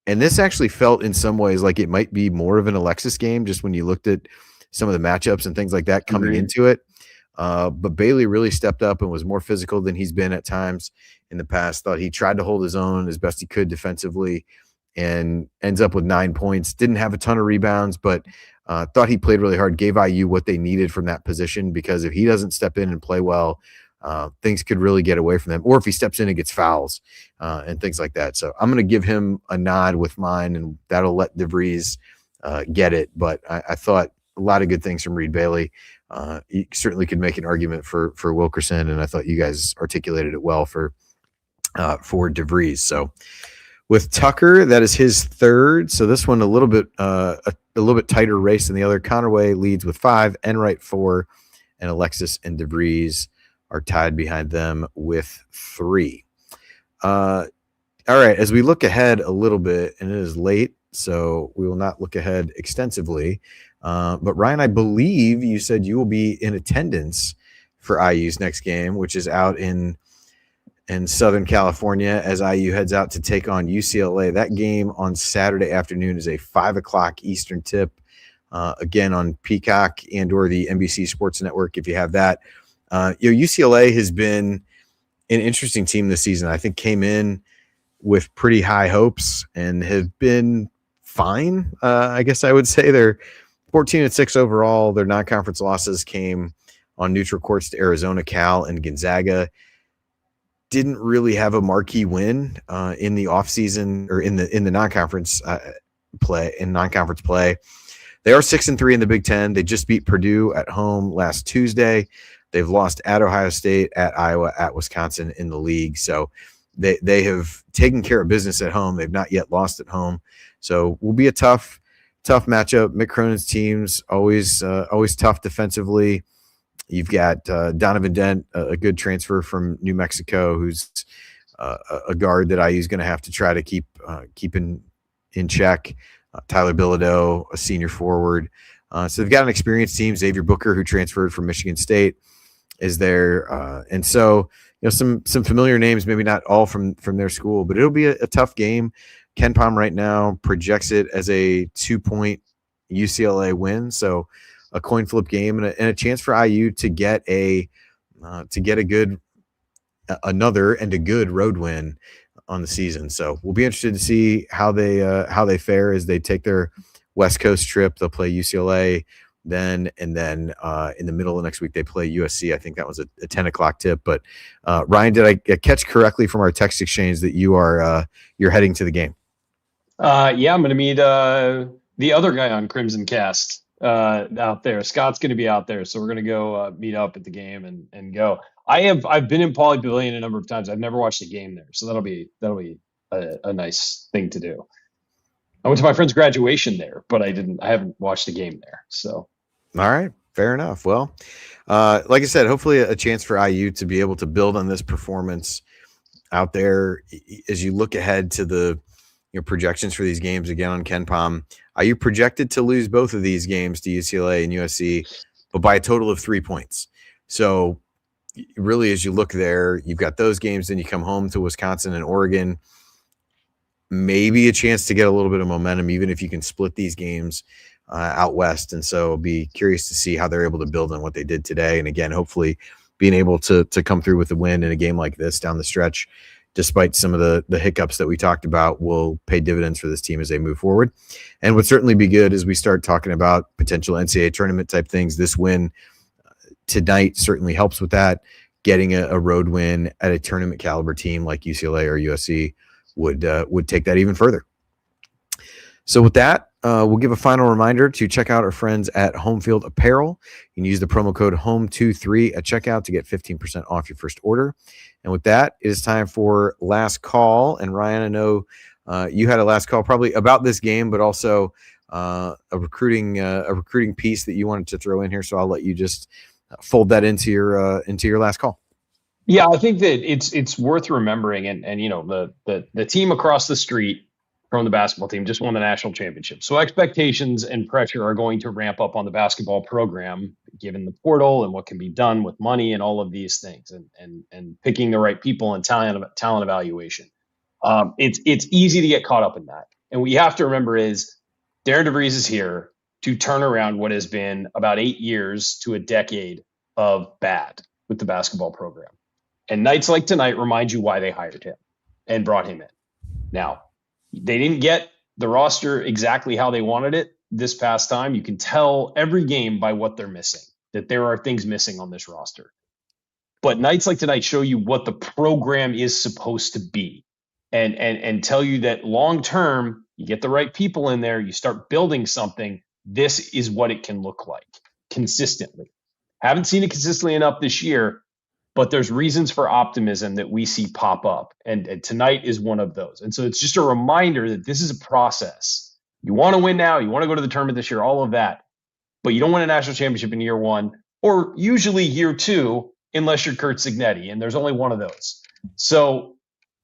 And this actually felt in some ways like it might be more of an Alexis game, just when you looked at some of the matchups and things like that coming into it. But Bailey really stepped up and was more physical than he's been at times in the past. Thought he tried to hold his own as best he could defensively and ends up with 9 points. Didn't have a ton of rebounds, but thought he played really hard, gave IU what they needed from that position, because if he doesn't step in and play well, things could really get away from them. Or if he steps in and gets fouls and things like that. So I'm going to give him a nod with mine, and that'll let DeVries get it. But I thought a lot of good things from Reed Bailey. You certainly could make an argument for Wilkerson, and I thought you guys articulated it well for DeVries. So with Tucker, that is his third. So this one a little bit tighter race than the other. Conaway leads with 5, Enright 4, and Alexis and DeVries are tied behind them with 3. All right, as we look ahead a little bit, and it is late, so we will not look ahead extensively. But Ryan, I believe you said you will be in attendance for IU's next game, which is out in Southern California as IU heads out to take on UCLA. That game on Saturday afternoon is a 5:00 Eastern tip, again on Peacock and or the NBC Sports Network if you have that. UCLA has been an interesting team this season. I think came in with pretty high hopes and have been fine. I guess I would say they're 14-6 overall. Their non-conference losses came on neutral courts to Arizona, Cal, and Gonzaga. Didn't really have a marquee win in the offseason or in the non-conference play. They are 6-3 in the Big Ten. They just beat Purdue at home last Tuesday. They've lost at Ohio State, at Iowa, at Wisconsin in the league. So they have taken care of business at home. They've not yet lost at home. So will be a tough matchup. Mick Cronin's team's always tough defensively. You've got Donovan Dent, a good transfer from New Mexico, who's a guard that IU is going to have to try to keep in check. Tyler Bilodeau, a senior forward. So they've got an experienced team. Xavier Booker, who transferred from Michigan State, is there. And so, some familiar names, maybe not all from their school, but it'll be a tough game. KenPom right now projects it as a 2-point UCLA win. So a coin flip game and a chance for IU to get another good road win on the season. So we'll be interested to see how they fare as they take their West Coast trip. They'll play UCLA then, and then in the middle of next week they play USC. I think that was a 10:00 tip. But Ryan, did I catch correctly from our text exchange that you're heading to the game? Yeah, I'm going to meet the other guy on Crimson Cast out there. Scott's going to be out there, so we're going to go meet up at the game and go. I've been in Pauley Pavilion a number of times. I've never watched a game there, so that'll be a nice thing to do. I went to my friend's graduation there, but I haven't watched a game there. So, all right, fair enough. Well, like I said, hopefully a chance for IU to be able to build on this performance out there as you look ahead to the projections for these games again on KenPom. IU projected to lose both of these games to UCLA and USC, but by a total of 3 points. So really, as you look there, you've got those games, then you come home to Wisconsin and Oregon, maybe a chance to get a little bit of momentum, even if you can split these games out west. And so I'll be curious to see how they're able to build on what they did today. And again, hopefully being able to come through with a win in a game like this down the stretch, despite some of the hiccups that we talked about, will pay dividends for this team as they move forward. And would certainly be good as we start talking about potential NCAA tournament type things. This win tonight certainly helps with that. Getting a road win at a tournament caliber team like UCLA or USC would take that even further. So with that, we'll give a final reminder to check out our friends at Home Field Apparel. You can use the promo code HOME23 at checkout to get 15% off your first order. And with that, it is time for last call. And Ryan, I know you had a last call probably about this game, but also a recruiting piece that you wanted to throw in here. So I'll let you just fold that into your last call. Yeah, I think that it's worth remembering, and the team across the street from the basketball team just won the national championship. So expectations and pressure are going to ramp up on the basketball program, given the portal and what can be done with money and all of these things, and picking the right people and talent evaluation. It's easy to get caught up in that. And what you have to remember is Darian DeVries is here to turn around what has been about 8 years to a decade of bad with the basketball program. And nights like tonight remind you why they hired him and brought him in. Now, they didn't get the roster exactly how they wanted it this past time. You can tell every game by what they're missing, that there are things missing on this roster. But nights like tonight show you what the program is supposed to be, and tell you that long term, you get the right people in there, you start building something, this is what it can look like consistently. Haven't seen it consistently enough this year, but there's reasons for optimism that we see pop up. And tonight is one of those. And so it's just a reminder that this is a process. You want to win now, you want to go to the tournament this year, all of that, but you don't win a national championship in year one, or usually year two, unless you're Kurt Signetti, and there's only one of those. So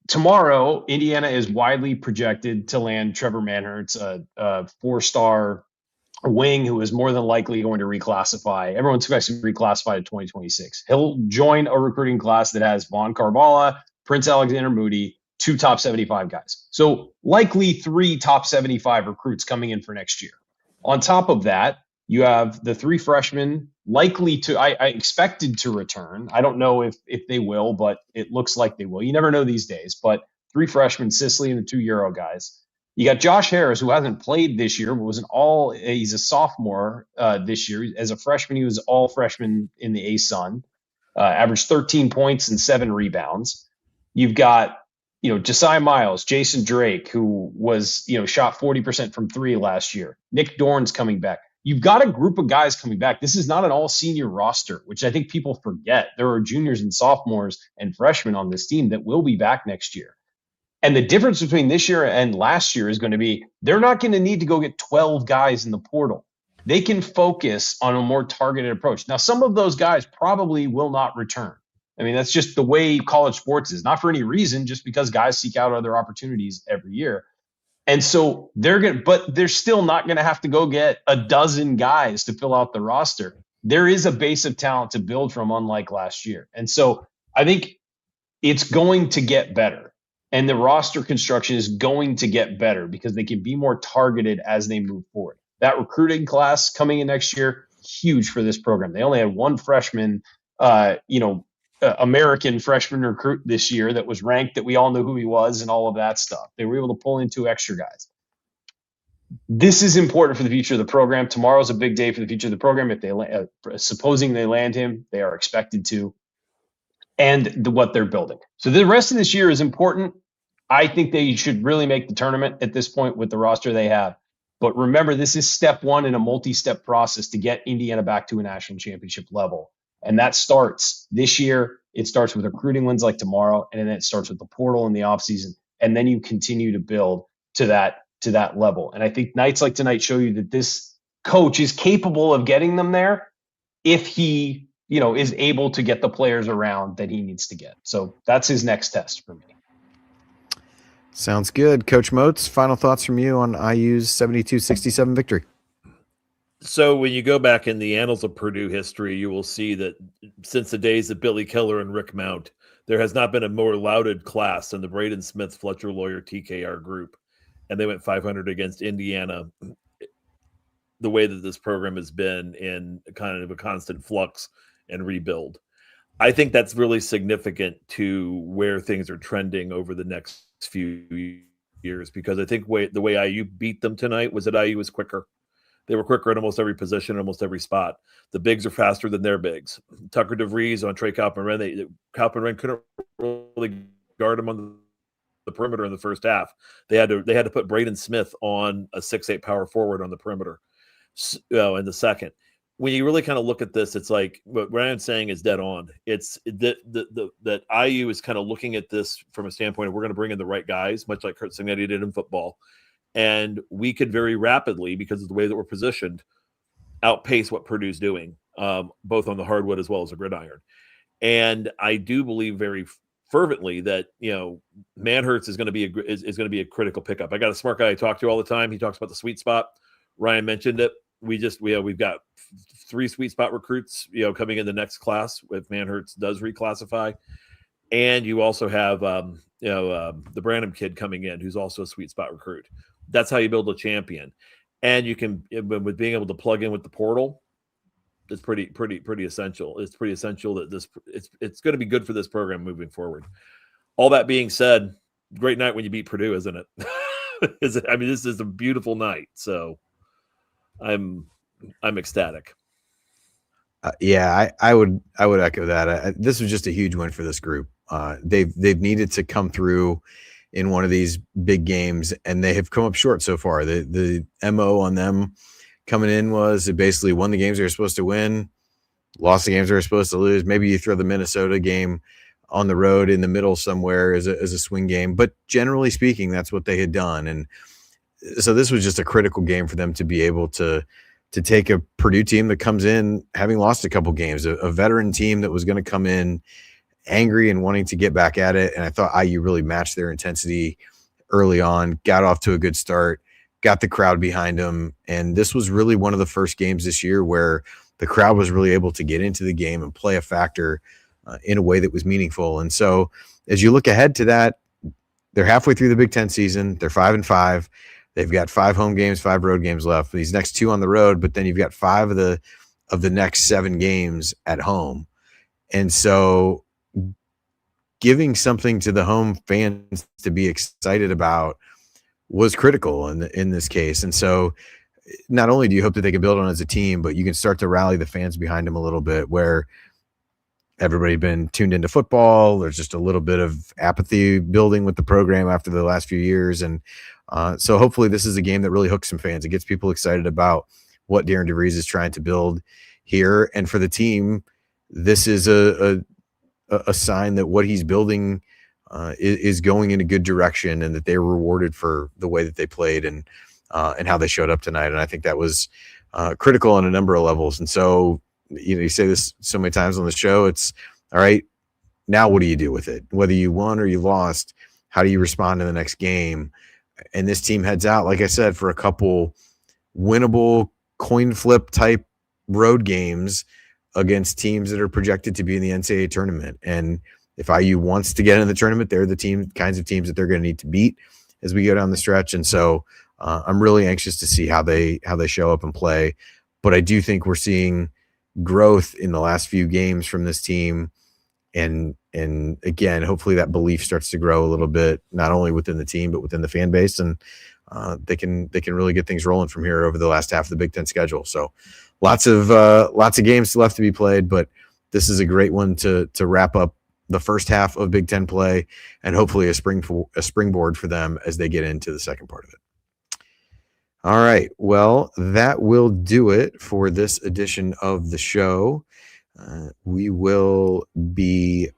tomorrow, Indiana is widely projected to land Trevor Manhertz, a four-star wing who is more than likely going to reclassify. Everyone expects him to reclassify to 2026. He'll join a recruiting class that has Vaughn Carvalho, Prince Alexander Moody, 2 top 75 guys. So likely 3 top 75 recruits coming in for next year. On top of that, you have the 3 freshmen likely to, I expected to return. I don't know if they will, but it looks like they will. You never know these days, but 3 freshmen, Sisley and the 2 Euro guys. You got Josh Harris, who hasn't played this year, but he's a sophomore this year. As a freshman, he was all freshman in the ASUN, averaged 13 points and 7 rebounds. You've got, Josiah Miles, Jason Drake, who was, shot 40% from 3 last year. Nick Dorn's coming back. You've got a group of guys coming back. This is not an all-senior roster, which I think people forget. There are juniors and sophomores and freshmen on this team that will be back next year. And the difference between this year and last year is going to be they're not going to need to go get 12 guys in the portal. They can focus on a more targeted approach. Now, some of those guys probably will not return. I mean, that's just the way college sports is. Not for any reason, just because guys seek out other opportunities every year. And so but they're still not going to have to go get a dozen guys to fill out the roster. There is a base of talent to build from, unlike last year. And so I think it's going to get better. And the roster construction is going to get better because they can be more targeted as they move forward. That recruiting class coming in next year, huge for this program. They only had one freshman, American freshman recruit this year that was ranked, that we all knew who he was and all of that stuff. They were able to pull in 2 extra guys. This is important for the future of the program. Tomorrow's a big day for the future of the program. If they supposing they land him, they are expected to, and what they're building. So the rest of this year is important. I think they should really make the tournament at this point with the roster they have. But remember, this is step one in a multi-step process to get Indiana back to a national championship level. And that starts this year. It starts with recruiting wins like tomorrow, and then it starts with the portal in the offseason. And then you continue to build to that level. And I think nights like tonight show you that this coach is capable of getting them there if he, is able to get the players around that he needs to get. So that's his next test for me. Sounds good. Coach Moats, final thoughts from you on IU's 72-67 victory. So when you go back in the annals of Purdue history, you will see that since the days of Billy Keller and Rick Mount, there has not been a more lauded class than the Braden Smith, Fletcher Lawyer, TKR group. And they went 500 against Indiana. The way that this program has been in kind of a constant flux and rebuild. I think that's really significant to where things are trending over the next few years, because I think the way IU beat them tonight was that IU was quicker. They were quicker in almost every position, almost every spot. The bigs are faster than their bigs. Tucker DeVries on Trey Kalpin-Wren. Kalpin-Wren couldn't really guard him on the perimeter in the first half. They had to put Braden Smith on a 6'8" power forward on the perimeter in the second. When you really kind of look at this, it's like what Ryan's saying is dead on. It's that IU is kind of looking at this from a standpoint of we're going to bring in the right guys, much like Kurt Cignetti did in football. And we could very rapidly, because of the way that we're positioned, outpace what Purdue's doing, both on the hardwood as well as the gridiron. And I do believe very fervently that Manhertz is going to be a critical pickup. I got a smart guy I talk to all the time. He talks about the sweet spot. Ryan mentioned it. We've got 3 sweet spot recruits, coming in the next class if Manhertz does reclassify, and you also have the Branham kid coming in, who's also a sweet spot recruit. That's how you build a champion, and you can, with being able to plug in with the portal, it's pretty essential. It's pretty essential that it's going to be good for this program moving forward. All that being said, great night when you beat Purdue, isn't it? Is it? I mean, this is a beautiful night. So I'm ecstatic. I would echo that. This was just a huge win for this group. They've needed to come through in one of these big games, and they have come up short so far. The MO on them coming in was they basically won the games they were supposed to win, lost the games they were supposed to lose. Maybe you throw the Minnesota game on the road in the middle somewhere as a swing game, but generally speaking, that's what they had done. And so this was just a critical game for them to be able to take a Purdue team that comes in having lost a couple games, a veteran team that was going to come in angry and wanting to get back at it. And I thought IU really matched their intensity early on, got off to a good start, got the crowd behind them. And this was really one of the first games this year where the crowd was really able to get into the game and play a factor in a way that was meaningful. And so as you look ahead to that, they're halfway through the Big Ten season. They're 5-5. They've got 5 home games, 5 road games left. These next 2 on the road, but then you've got 5 of the next 7 games at home. And so giving something to the home fans to be excited about was critical in this case. And so not only do you hope that they can build on as a team, but you can start to rally the fans behind them a little bit, where everybody's been tuned into football. There's just a little bit of apathy building with the program after the last few years. And so hopefully this is a game that really hooks some fans. It gets people excited about what Darian DeVries is trying to build here. And for the team, this is a sign that what he's building is going in a good direction, and that they were rewarded for the way that they played and how they showed up tonight. And I think that was critical on a number of levels. And so, you say this so many times on the show, it's all right. Now, what do you do with it? Whether you won or you lost, how do you respond in the next game? and this team heads out, like I said, for a couple winnable coin flip type road games against teams that are projected to be in the NCAA tournament. And if IU wants to get in the tournament, they're the kinds of teams that they're going to need to beat as we go down the stretch. And so I'm really anxious to see how they show up and play. But I do think we're seeing growth in the last few games from this team. And again, hopefully that belief starts to grow a little bit, not only within the team, but within the fan base. And they can really get things rolling from here over the last half of the Big Ten schedule. So lots of games left to be played, but this is a great one to wrap up the first half of Big Ten play, and hopefully a springboard for them as they get into the second part of it. All right. Well, that will do it for this edition of the show. We will be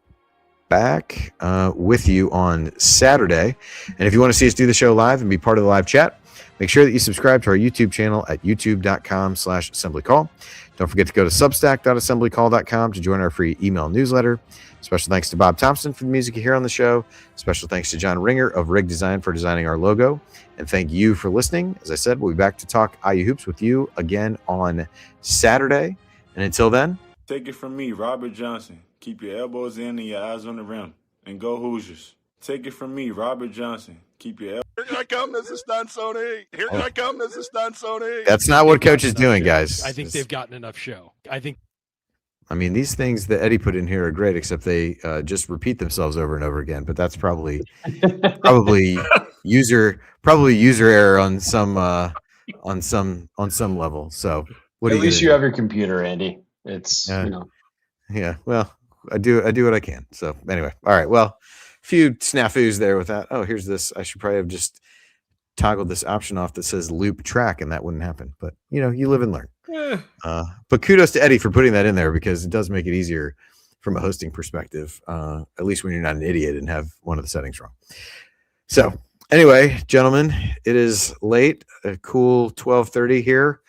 back with you on Saturday. And if you want to see us do the show live and be part of the live chat, make sure that you subscribe to our YouTube channel at youtube.com/assemblycall. Don't forget to go to substack.assemblycall.com to join our free email newsletter. Special thanks to Bob Thompson for the music you hear on the show. Special thanks to John Ringer of Rig Design for designing our logo. And thank you for listening. As I said, we'll be back to talk IU Hoops with you again on Saturday. And until then, Take it from me, Robert Johnson. Keep your elbows in and your eyes on the rim. And go Hoosiers. Take it from me, Robert Johnson. Keep your elbows. Here I come, Mr. Stansoni. Here I come, Mr. Stansoni. that's not what Coach is doing, guys. I think they've gotten enough show. I mean, these things that Eddie put in here are great, except they just repeat themselves over and over again. But that's probably user error on some level. So At least you have your computer, Andy. It's Yeah, well, I do what I can. So anyway, all right. Well, a few snafus there with that. Oh, here's this. I should probably have just toggled this option off that says loop track, and that wouldn't happen. But you live and learn. But kudos to Eddie for putting that in there, because it does make it easier from a hosting perspective, at least when you're not an idiot and have one of the settings wrong. So anyway, gentlemen, it is late, a cool 12:30 here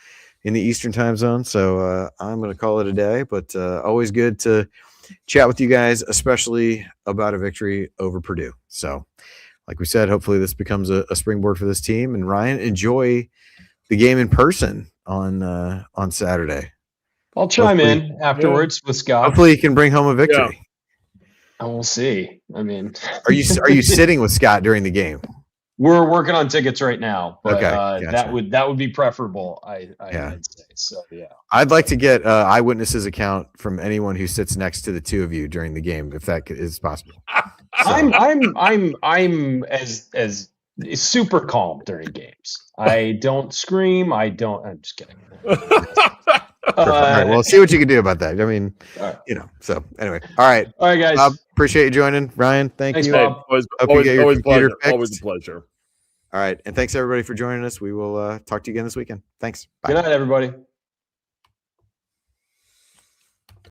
in the Eastern time zone. So I'm going to call it a day, but always good to chat with you guys, especially about a victory over Purdue. So like we said, hopefully this becomes a springboard for this team. And Ryan, enjoy the game in person on Saturday. I'll chime in afterwards with Scott. Hopefully you can bring home a victory. And we'll see. I mean, are you sitting with Scott during the game? We're working on tickets right now, but Okay, gotcha. that would be preferable. I'd say. So yeah, I'd like to get eyewitnesses account from anyone who sits next to the two of you during the game, if that is possible. So. I'm as super calm during games. I don't scream. I'm just kidding. All right, well, see what you can do about that. I mean, so anyway. All right, guys. Bob, appreciate you joining. Ryan, thanks, you. Bob. Always computer fixed. Always a pleasure. All right, and thanks everybody for joining us. We will talk to you again this weekend. Thanks. Bye. Good night, everybody.